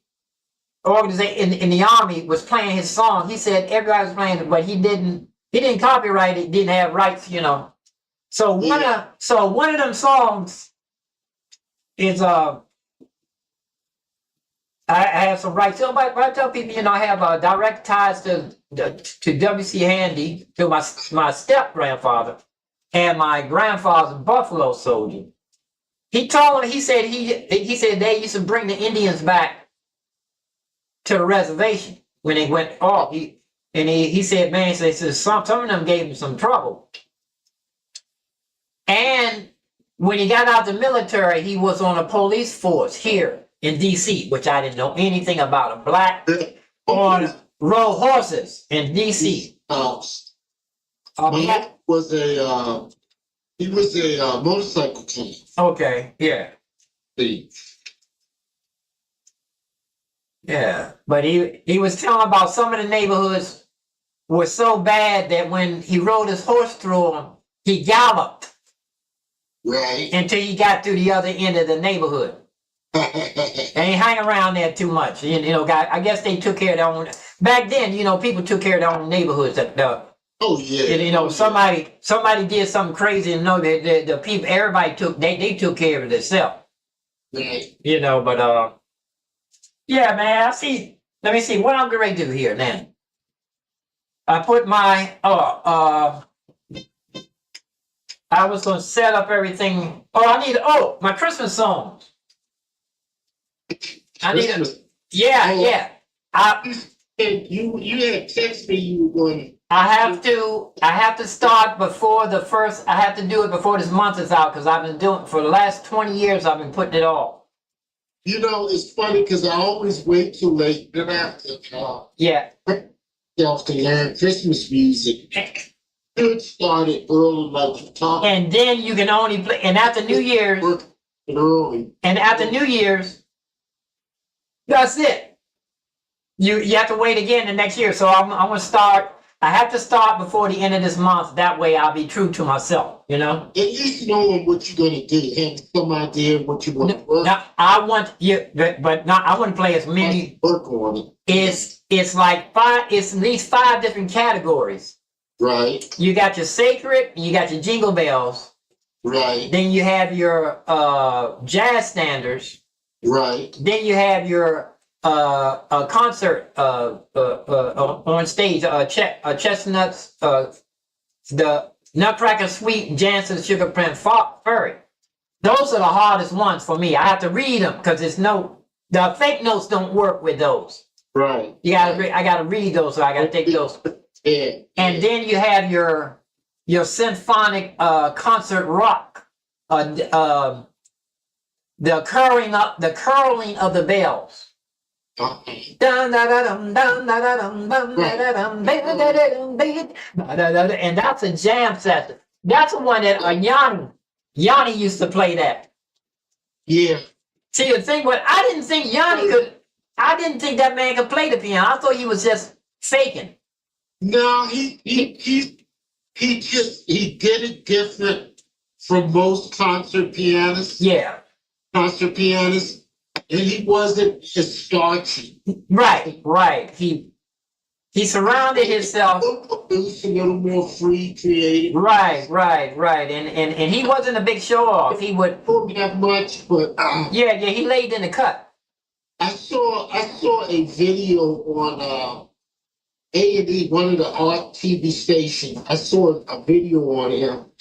organization in the army was playing his song. He said everybody was playing it, but he didn't copyright it, didn't have rights, So one of them songs is I have some rights. So I tell people, I have direct ties to W.C. Handy, to my step grandfather, and my grandfather's Buffalo soldier. He told him, he said they used to bring the Indians back to the reservation when they went off. He said, man, some of them gave him some trouble. And when he got out of the military, he was on a police force here in D.C., which I didn't know anything about. A black on road horses in D.C. He was a motorcycle king. Okay, yeah. Yeah, but he was telling about some of the neighborhoods were so bad that when he rode his horse through them, he galloped. Right. Until he got to the other end of the neighborhood. And he hung around there too much. I guess they took care of their own. Back then, people took care of their own neighborhoods. Oh yeah. Somebody did something crazy, and the people, everybody they took care of it themselves. Right. But yeah, man. I see. Let me see what I'm going to do here now. I put my I was going to set up everything. My Christmas songs. Yeah. You had texted me you were going. I have to start before the first. I have to do it before this month is out because I've been doing for the last 20 years. I've been putting it off. It's funny because I always wait too late. Then I have to. Yeah. Off to learn Christmas music. It started early, like you talked. And then you can only play. And after New Year's. Early. And after New Year's, that's it. You have to wait again the next year. So I'm going to start I have to start before the end of this month. That way I'll be true to myself, you know? At least knowing what you're gonna do, having some idea of what you want to work, Now, I want you, but not, I want to play as many. work on it. It's like five, it's at least 5 different categories. Right, You got your sacred, you got your jingle bells, right, then you have your jazz standards, right, then you have your concert on stage, chestnuts, the Nutcracker Suite, Jansen Sugar Plum Furry. Those are the hardest ones for me. I have to read them because the fake notes don't work with those. right. I gotta read those, so I gotta take those. Yeah. And then you have your symphonic concert rock, the curling of the bells. And that's a jam session. That's the one that Yanni used to play that. Yeah. See, the thing, but I didn't think that man could play the piano. I thought he was just faking. No, he did it different from most concert pianists. Yeah. Concert pianists, and he wasn't as starchy. Right. He surrounded himself. A little more free, creative. Right. And he wasn't a big show off. He would. Don't have much, but Yeah. He laid in the cut. I saw a video on A&E, one of the art TV stations. I saw a video on him,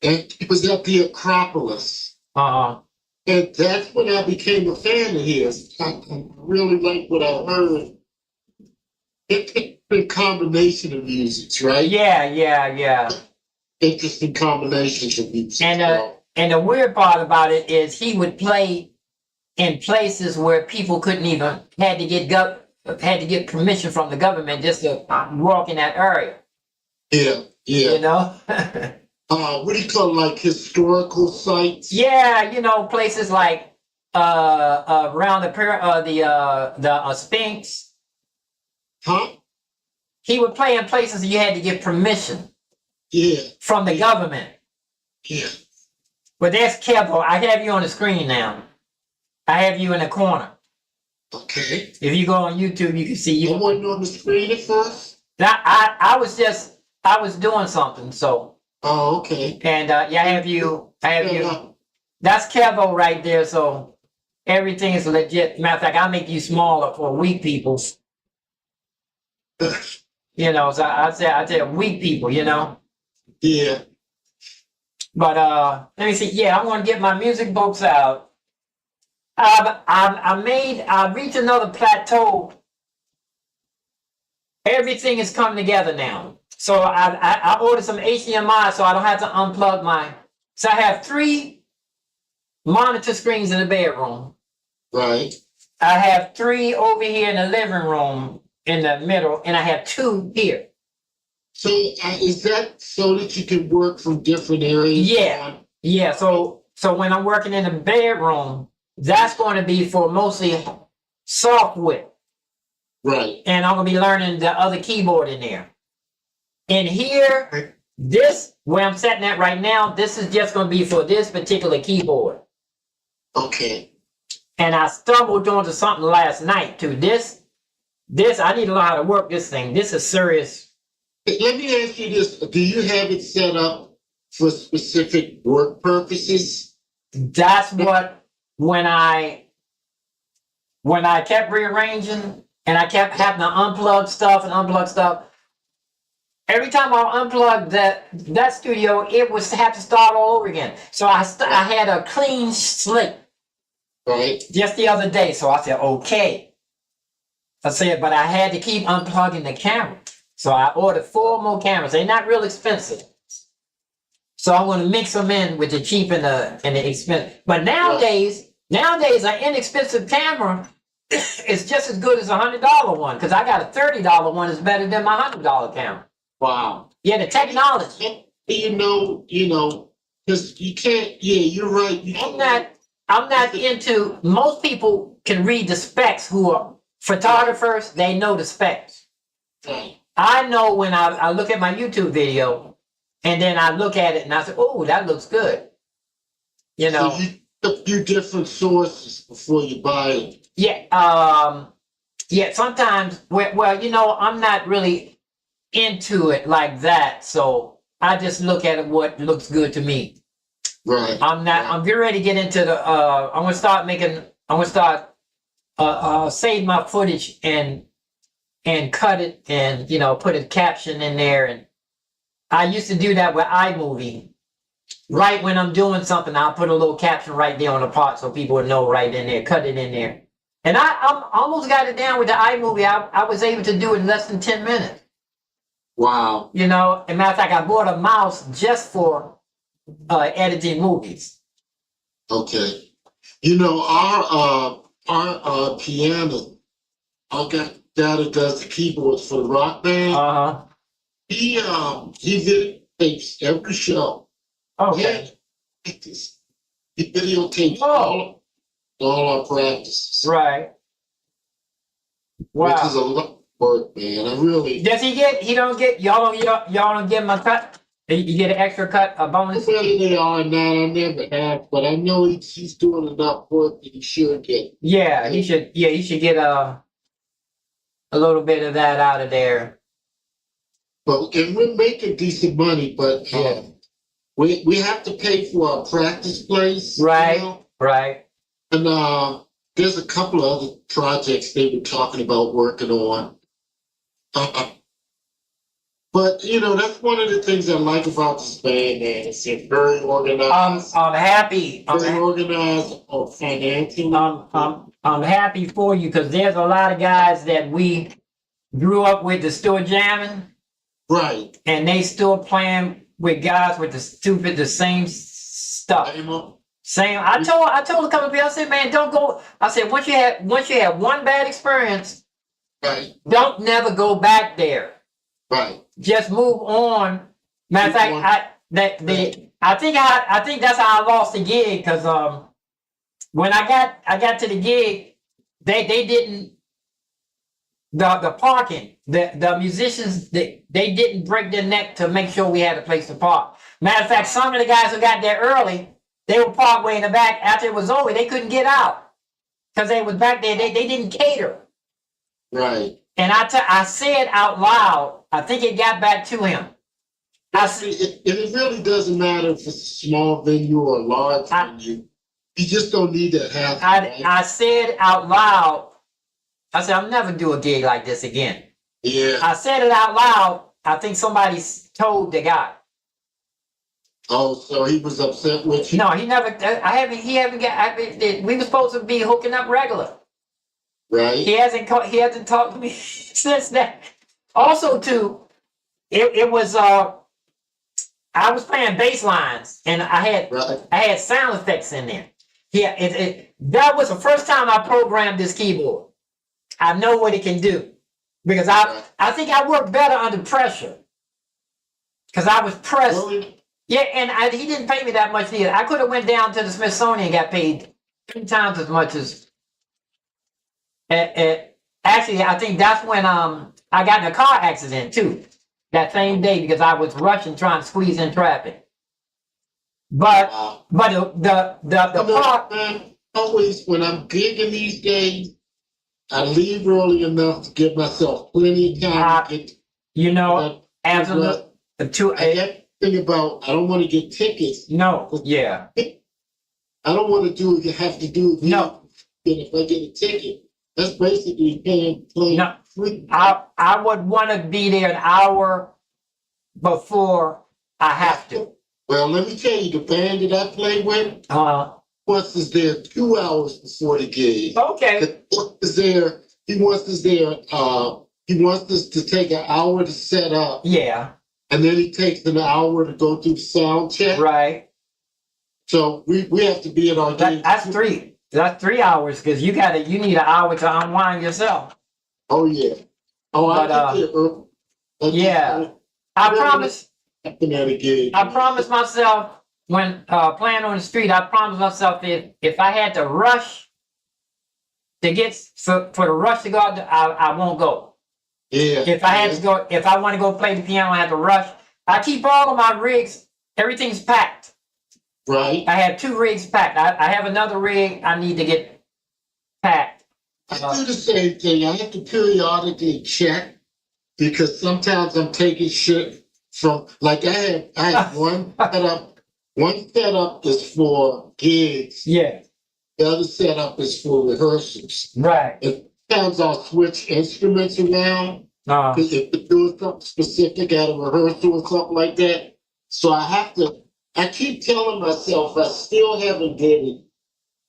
and he was at the Acropolis. And that's when I became a fan of his. I really like what I heard. It's a combination of music, right? Yeah. Interesting combinations of music. And the weird part about it is he would play in places where people couldn't even had to get permission from the government just to walk in that area. Yeah. You know? What do you call it, like historical sites? Yeah, places like around the Sphinx. Huh? He would play in places you had to get permission. Yeah. From the government. Yeah. But there's Kevo. I have you on the screen now. I have you in the corner. Okay. If you go on YouTube, you can see you. I wasn't on the screen at first? I was doing something, so. Oh, okay. And I have you. That's Kevo right there, so everything is legit. Matter of fact, I'll make you smaller for weak people. So I say weak people, Yeah. But let me see. Yeah, I'm gonna get my music books out. I reached another plateau. Everything is coming together now. So I ordered some HDMI so I don't have to unplug so I have 3 monitor screens in the bedroom. Right. I have 3 over here in the living room in the middle, and I have 2 here. So is that so that you can work from different areas? Yeah. So when I'm working in the bedroom, that's going to be for mostly software. Right. And I'm going to be learning the other keyboard in there. And here, where I'm sitting at right now, this is just going to be for this particular keyboard. Okay. And I stumbled onto something last night too. This, I need to learn how to work this thing. This is serious. Let me ask you this. Do you have it set up for specific work purposes? That's what, when I kept rearranging and I kept having to unplug stuff, every time I unplugged that studio, it was to have to start all over again. So I had a clean slate. Right. Just the other day. So I said, okay. I said, but I had to keep unplugging the camera. So I ordered 4 more cameras. They're not real expensive. So I'm going to mix them in with the cheap and the expensive. But nowadays, an inexpensive camera is just as good as $100 one, because I got a $30 one that's better than my $100 camera. Wow. Yeah, the technology. Because you can't. Yeah, you're right. I'm not into. Most people can read the specs who are photographers. They know the specs. Right. I know when I look at my YouTube video and then I look at it and I say, oh, that looks good. You know. So you a few different sources before you buy it. Yeah. Yeah. Sometimes, well, you know, I'm not really into it like that, so I just look at it what looks good to me. Right. I'm not. Right. I'm getting ready to get into the. I'm gonna start making. I'm gonna start save my footage and cut it and put a caption in there. And I used to do that with iMovie. Right when I'm doing something, I'll put a little caption right there on the part so people would know right in there. Cut it in there. And I'm almost got it down with the iMovie. I was able to do it in less than 10 minutes. Wow. You know, as a matter of fact, I bought a mouse just for editing movies. Okay. You know, our piano, our guy that does the keyboards for the rock band, he videotapes every show. Okay. Yeah. He videotapes all our practices. Right. Wow. Which is a lot of work, man. I really. Does he get? He don't get. Y'all don't give him a cut. You get an extra cut, a bonus. Whether they are or not, I never have, but I know he's doing enough work that he should get. Yeah, he should. Yeah, he should get a little bit of that out of there. But and we're making decent money, but Yeah. we have to pay for our practice place. Right. You know? Right. And there's a couple of other projects they were talking about working on. But you know, that's one of the things I like about this band, man. It's very organized. I'm happy. Very organized financially. I'm happy for you because there's a lot of guys that we grew up with that still jamming. Right. And they still playing with guys with the same stuff. Same. I told a couple of people, I said, man, don't go. I said, once you have one bad experience, right, don't never go back there. Right. Just move on. Matter of fact, I think that's how I lost the gig because when I got to the gig, they didn't the parking, the musicians they didn't break their neck to make sure we had a place to park. Matter of fact, some of the guys who got there early, they were parked way in the back. After it was over, they couldn't get out because they was back there. They didn't cater. Right. And I said out loud, I think it got back to him. It really doesn't matter if it's a small venue or a large venue. You just don't need to have. I said out loud, I said, I'll never do a gig like this again. Yeah. I said it out loud. I think somebody told the guy. Oh, so he was upset with you? No, he never. He haven't got. We were supposed to be hooking up regular. Right. He hasn't talked to me since that. Also, too, it was I was playing bass lines and I had sound effects in there. Yeah, that was the first time I programmed this keyboard. I know what it can do because I think I work better under pressure because I was pressed. Really? Yeah, and he didn't pay me that much either. I could have went down to the Smithsonian and got paid 3 times as much as. Actually, I think that's when I got in a car accident too, that same day because I was rushing trying to squeeze in traffic. But the part. Man, always when I'm gigging these days, I leave early enough to give myself plenty of time to get. You know, absolutely. I got thing about I don't want to get tickets. No, yeah. I don't want to do it. You have to do it. No. And if I get a ticket, that's basically playing No. free. I would want to be there an hour before I have to. Well, let me tell you, the band that I play with wants us there 2 hours before the gig. Okay. He wants us to take an hour to set up. Yeah. And then he takes an hour to go through the sound check. Right. So we have to be at our gig. That's 3. That's 3 hours because you need an hour to unwind yourself. Oh yeah. Oh, but, I get there. Yeah. I promise. At a gig. I promised myself when playing on the street. I promised myself if I had to rush to get for the rush to go out, I won't go. Yeah. If I had to go, if I want to go play the piano, I have to rush. I keep all of my rigs. Everything's packed. Right. I have 2 rigs packed. I have another rig I need to get packed. I do the same thing. I have to periodically check because sometimes I'm taking shit from like I have one setup. One setup is for gigs. Yeah. The other setup is for rehearsals. Right. And sometimes I'll switch instruments around. If we're doing something specific at a rehearsal or something like that. So I keep telling myself I still haven't did it.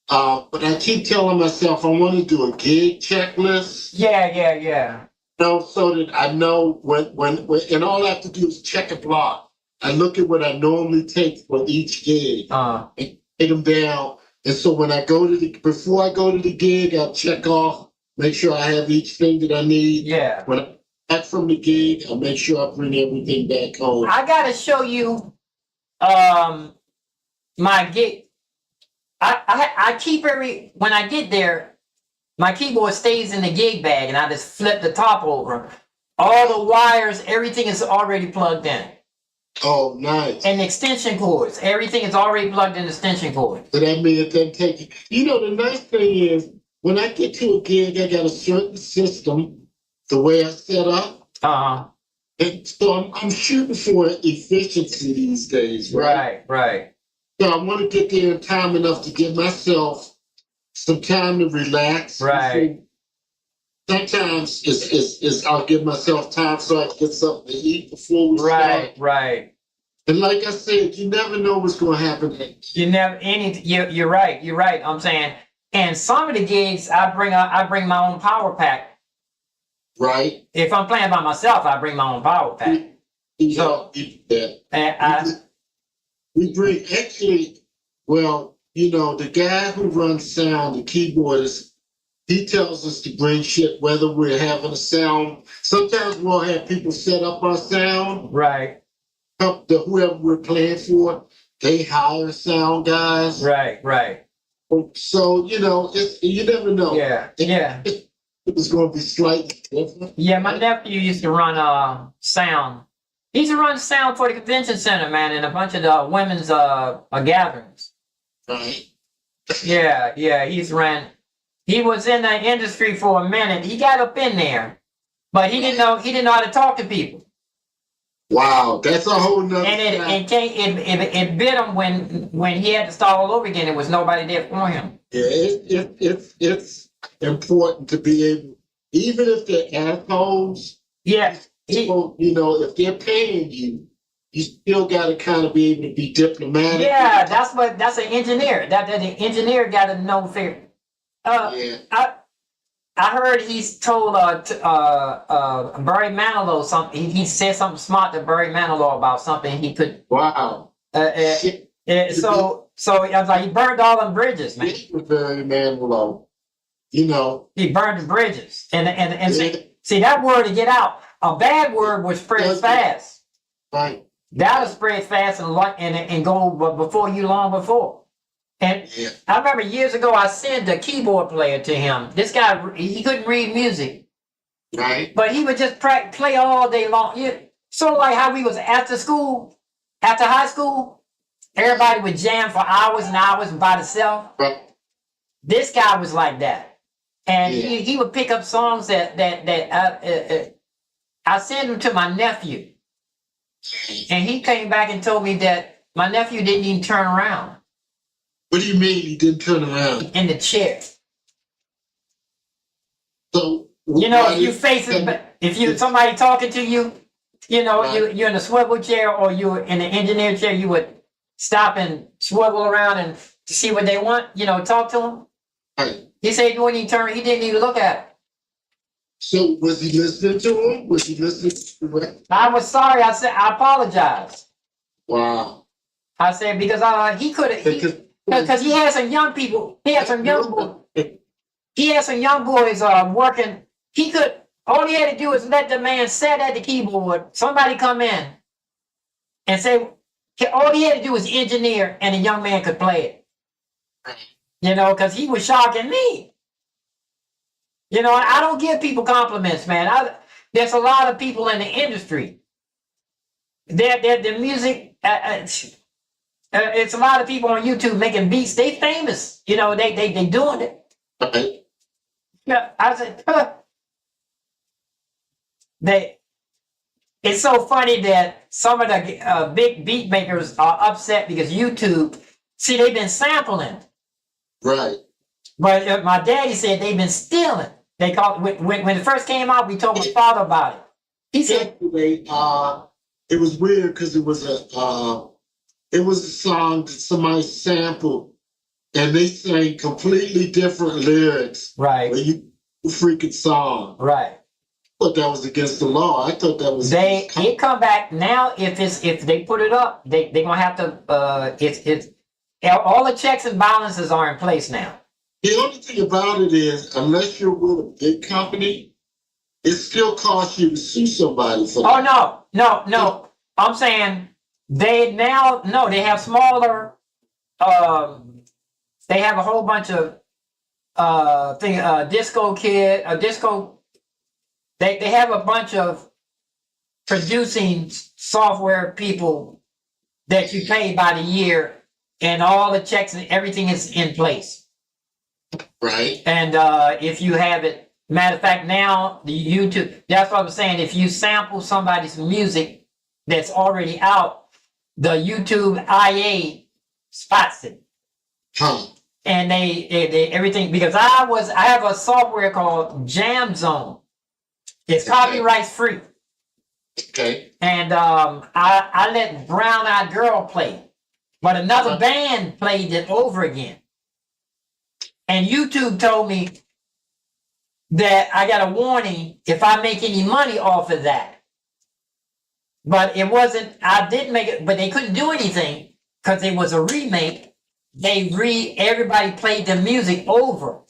But I keep telling myself I want to do a gig checklist. Yeah. So that I know when, and all I have to do is check a block. I look at what I normally take for each gig and take them down. And so when I go to before I go to the gig, I'll check off, make sure I have each thing that I need. Yeah. When I'm back from the gig, I'll make sure I bring everything back home. I gotta show you my gig. I keep when I get there, my keyboard stays in the gig bag and I just flip the top over. All the wires, everything is already plugged in. Oh, nice. And extension cords, everything is already plugged in extension cords. So that means it doesn't take it. You know, the nice thing is when I get to a gig, I got a certain system, the way I set up. And so I'm shooting for efficiency these days, right? Right. So I want to get there in time enough to give myself some time to relax. Right. Sometimes it's I'll give myself time so I can get something to eat before we start. Right. And like I said, you never know what's going to happen next. You're right. I'm saying, and some of the gigs I bring my own power pack. Right. If I'm playing by myself, I bring my own power pack. We bring well, you know, the guy who runs sound, the keyboardist, he tells us to bring shit whether we're having a sound. Sometimes we'll have people set up our sound. Right. Whoever we're playing for, they hire sound guys. Right. So, you know, you never know. Yeah. It's going to be slightly different. Yeah, my nephew used to run sound. He used to run sound for the convention center, man, and a bunch of the women's gatherings. Right. Yeah. He was in the industry for a minute. He got up in there, but he didn't know how to talk to people. Wow, that's a whole nother. And it bit him when he had to start all over again. There was nobody there for him. Yeah, it's important to be able, even if they're assholes. Yeah. People, you know, if they're paying you, you still got to kind of be able to be diplomatic. Yeah, that's an engineer. That the engineer got to know fair. I heard he's told Barry Manilow something. He said something smart to Barry Manilow about something he could. Wow. So I was like, he burned all them bridges, man. Barry Manilow, you know, he burned the bridges, and see that word to get out. A bad word would spread fast. Right. That'll spread fast and go before you long before. And I remember years ago, I sent a keyboard player to him. This guy, he couldn't read music. Right. But he would just play all day long. Sort of like how we was after high school, everybody would jam for hours and hours by themselves. Right. This guy was like that. And he would pick up songs that I sent him to my nephew. And he came back and told me that my nephew didn't even turn around. What do you mean he didn't turn around? In the chair. So you know, if somebody talking to you, you know, you're in a swivel chair or you're in an engineer chair, you would stop and swivel around and see what they want, you know, talk to them. Right. He said he didn't even look at it. So was he listening to him? Was he listening to it? I was sorry. I said, I apologize. Wow. I said, because he could have, because he had some young people, he had some young boys working. All he had to do is let the man sit at the keyboard, somebody come in and say, all he had to do was engineer and the young man could play it. You know, because he was shocking me. You know, I don't give people compliments, man. there's a lot of people in the industry. The music, it's a lot of people on YouTube making beats. They famous, you know. They doing it. Right. Yeah, I said, huh. It's so funny that some of the big beat makers are upset because YouTube. See, they've been sampling, Right. but my daddy said they've been stealing. They called when it first came out. We told my father about it. He said, Anyway, it was weird because it was a song that somebody sampled, and they sang completely different lyrics. right, But you freaking song. right. I thought that was against the law. I thought that was. It come back now. If they put it up, they gonna have to. It's all the checks and balances are in place now. The only thing about it is, unless you're with a big company, it still costs you to sue somebody for that. Oh no. I'm saying they have smaller. They have a whole bunch of disco kid, a disco. They have a bunch of producing software people that you pay by the year, and all the checks and everything is in place. Right. And if you have it, matter of fact, now the YouTube, that's what I'm saying. If you sample somebody's music that's already out, the YouTube IA spots it. Huh. And they everything, because I have a software called Jam Zone. It's copyright free. Okay. And I let Brown Eyed Girl play, but another band played it over again. And YouTube told me that I got a warning if I make any money off of that. But it wasn't, I didn't make it, but they couldn't do anything because it was a remake. Everybody played the music over.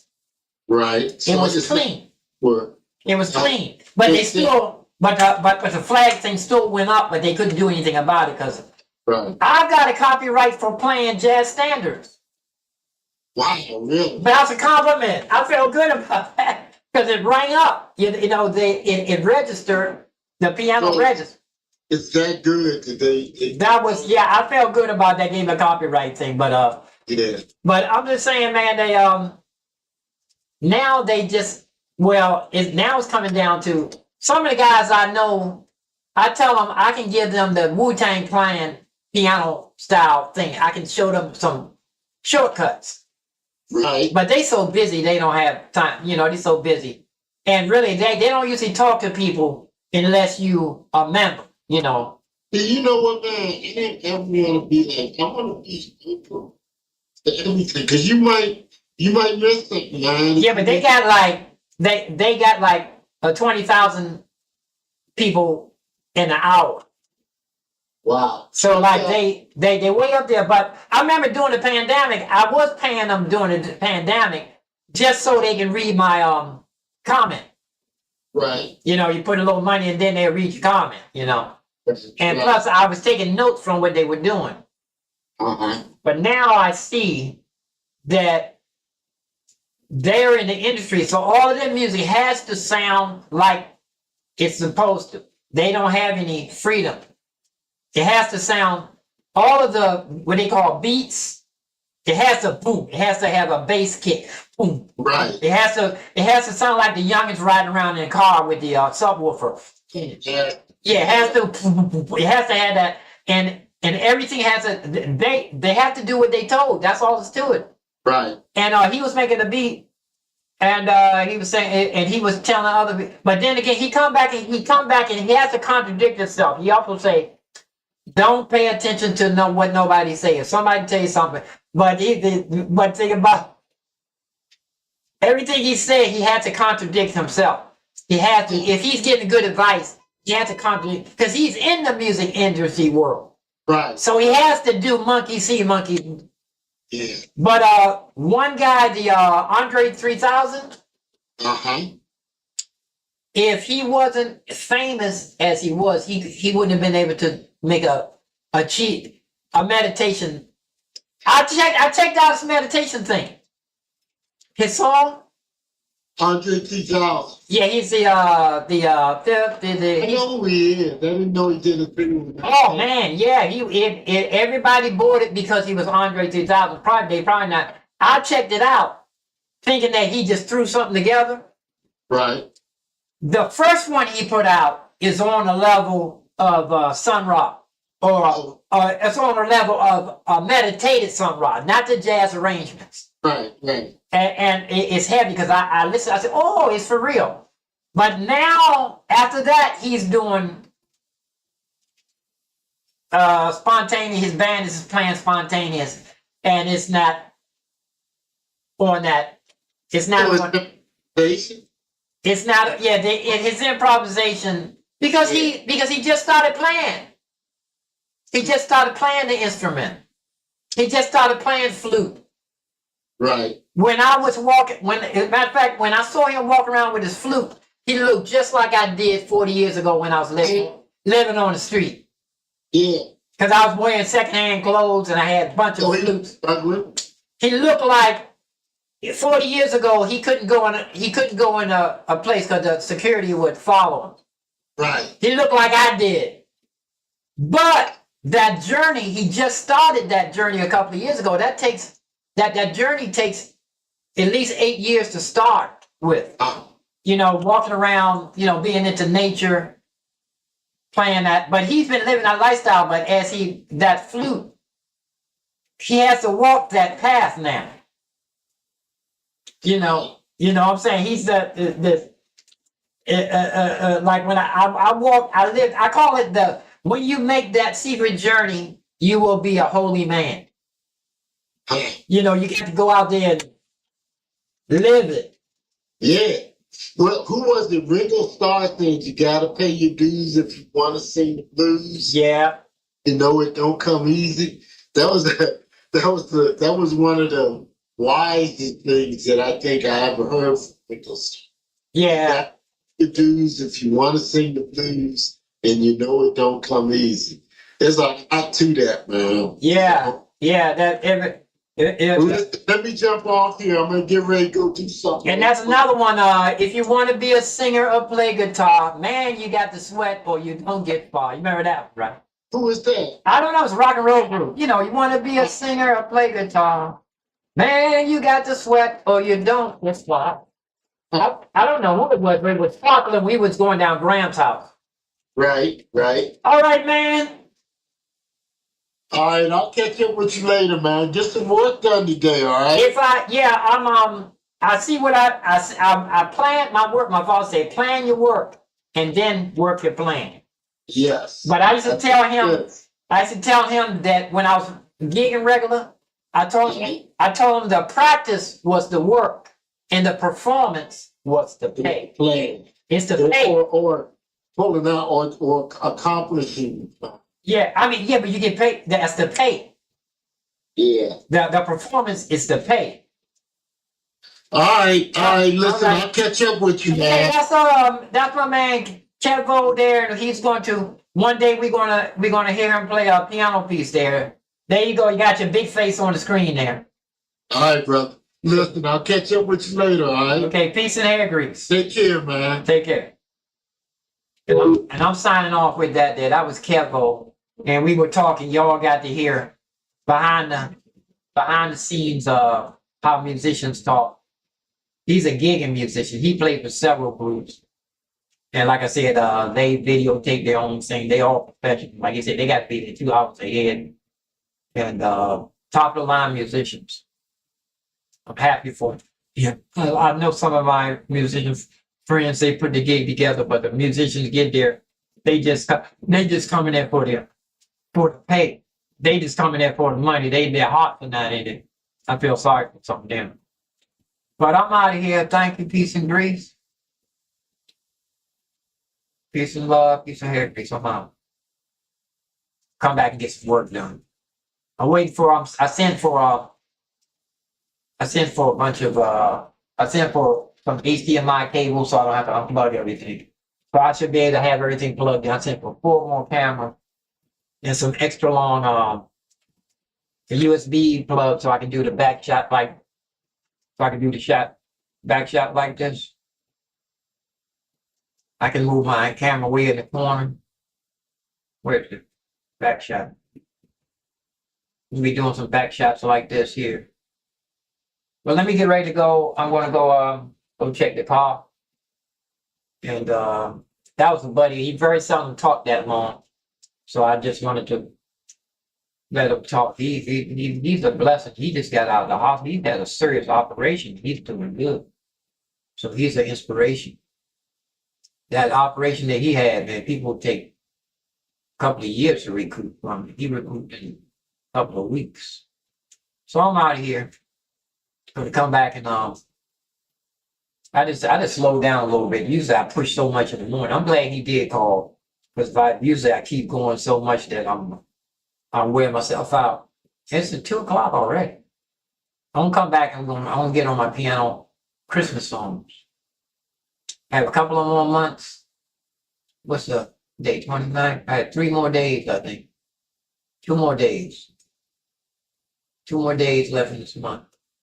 Right. So it was clean. It was clean. But they still, but the flag thing still went up, but they couldn't do anything about it because right. I've got a copyright for playing jazz standards. Wow, really? But that's a compliment. I feel good about that because it rang up. You know, it registered, the piano registered. It's that good that That was, yeah, I felt good about that, gave a copyright thing, but yeah. But I'm just saying, man, they now they just, well, now it's coming down to some of the guys I know. I tell them I can give them the Wu-Tang Clan piano style thing. I can show them some shortcuts. Right. But they so busy they don't have time. You know, they're so busy, and really they don't usually talk to people unless you a member. You know. You know what, man? It ain't ever want to be like, I want to be equal to everything, because you might miss something, man. Yeah, but they got like they got like 20,000 people in an hour. Wow. So like they way up there. But I remember during the pandemic, I was paying them during the pandemic just so they can read my comment. Right. You know, you put a little money and then they read your comment. You know. And right. plus, I was taking notes from what they were doing. Uh-huh. But now I see that they're in the industry, so all of their music has to sound like it's supposed to. They don't have any freedom. It has to sound, all of the, what they call beats, it has to boom. It has to have a bass kick. Boom. Right. It has to sound like the youngins riding around in a car with the subwoofer. Yeah. Yeah, it has to have that, and everything has a. They have to do what they told. That's all there's to it. Right. And he was making a beat, and he was saying, and he was telling other. But then again, he come back and he has to contradict himself. He also say, "Don't pay attention to what nobody say. If somebody tell you something, but think about everything he said. He had to contradict himself. He had to. If he's getting good advice. He has to contradict because he's in the music industry world. Right. So he has to do monkey see, monkey do. Yeah. But one guy, the Andre 3000, uh-huh. If he wasn't famous as he was, he wouldn't have been able to make a meditation. I checked out his meditation thing. His song, Andre 3000. Yeah, he's the I know who he is. I didn't know he did a thing with oh man, yeah, everybody bought it because he was Andre 3000. They probably not. I checked it out, thinking that he just threw something together. Right. The first one he put out is on the level of Sun Ra, or it's on the level of meditated Sun Ra, not the jazz arrangements. Right, right. And it's heavy because I listened. I said, "Oh, it's for real." But now after that, he's doing spontaneous. His band is playing spontaneous, and it's not on that. It's not on. It's not. Yeah, his improvisation because he just started playing. He just started playing the instrument. He just started playing flute. Right. When I was walking, as a matter of fact, when I saw him walk around with his flute, he looked just like I did 40 years ago when I was living on the street. Yeah. Because I was wearing secondhand clothes and I had a bunch of flutes. He looked like 40 years ago he couldn't go in a place because the security would follow him. Right. He looked like I did. But that journey, he just started that journey a couple of years ago. That journey takes at least 8 years to start with. Walking around, being into nature, playing that. But he's been living that lifestyle. But as that flute, he has to walk that path now. What I'm saying? He's like when I walk, I call it when you make that secret journey, you will be a holy man. You get to go out there and live it. Yeah. Well, who was it? Ringo Starr said you gotta pay your dues if you want to sing the blues. Yeah. It don't come easy. That was one of the wisest things that I think I ever heard from Ringo Starr. Yeah. You the dues if you want to sing the blues, and it don't come easy. There's a lot to that, man. Yeah. Yeah. Let me jump off here. I'm gonna get ready to go do something. And that's another one. If you want to be a singer or play guitar, man, you got to sweat or you don't get far. You remember that, right? Who is that? I don't know. It's a rock and roll group. You want to be a singer or play guitar, man, you got to sweat or you don't get far. I don't know who it was, but it was Sparkling. We was going down Graham's house. Right. All right, man. All right, I'll catch up with you later, man. Get some work done today, all right? I see what I plan my work. My father said, plan your work and then work your plan. Yes. But I used to tell him that when I was gigging regular, I told him the practice was the work and the performance was the pay. Play. It's the pay. Or pulling out or accomplishing. Yeah, but you get paid. That's the pay. Yeah. The performance is the pay. All right. Listen, all right. I'll catch up with you, man. That's my man Kevo there, and he's going to one day we're gonna hear him play a piano piece there. There you go. You got your big face on the screen there. All right, brother. Listen, I'll catch up with you later. All right. Okay. Peace and hair grease. Take care, man. Take care. And I'm signing off with that. That was Kevo, and we were talking. Y'all got to hear behind the scenes of how musicians talk. He's a gigging musician. He played for several groups, and like I said, they videotape their own thing. They all professional. Like I said, they got to be the 2 hours ahead, and top of the line musicians. I'm happy for it. Yeah, I know some of my musicians friends, they put the gig together, but the musicians get there, they just come in there for the pay. They just come in there for the money. Their hearts are not in it. I feel sorry for some of them. But I'm out of here. Thank you. Peace and grace. Peace and love. Peace and hair. Peace. I'm out. Come back and get some work done. I'm waiting for. I sent for a bunch of. I sent for some HDMI cables, so I don't have to unplug everything. So I should be able to have everything plugged in. I sent for 4 more cameras and some extra long USB plug so I can do the back shot, so I can do the shot back shot like this. I can move my camera way in the corner. Where's the back shot? We'll be doing some back shots like this here. Well, let me get ready to go. I'm gonna go check the car. And that was a buddy. He very seldom talked that long. So I just wanted to let him talk. He's a blessing. He just got out of the hospital. He had a serious operation. He's doing good. So he's an inspiration. That operation that he had, man, people take a couple of years to recoup from it. He recouped in a couple of weeks. So I'm out of here. Gonna come back and I just slowed down a little bit. Usually I push so much in the morning. I'm glad he did call, because usually I keep going so much that I'm wearing myself out. It's at 2 o'clock already. I'm gonna come back. I'm gonna get on my piano Christmas songs. Have a couple of more months. What's the day? 29. I had 3 more days, I think. 2 more days. 2 more days left in this month.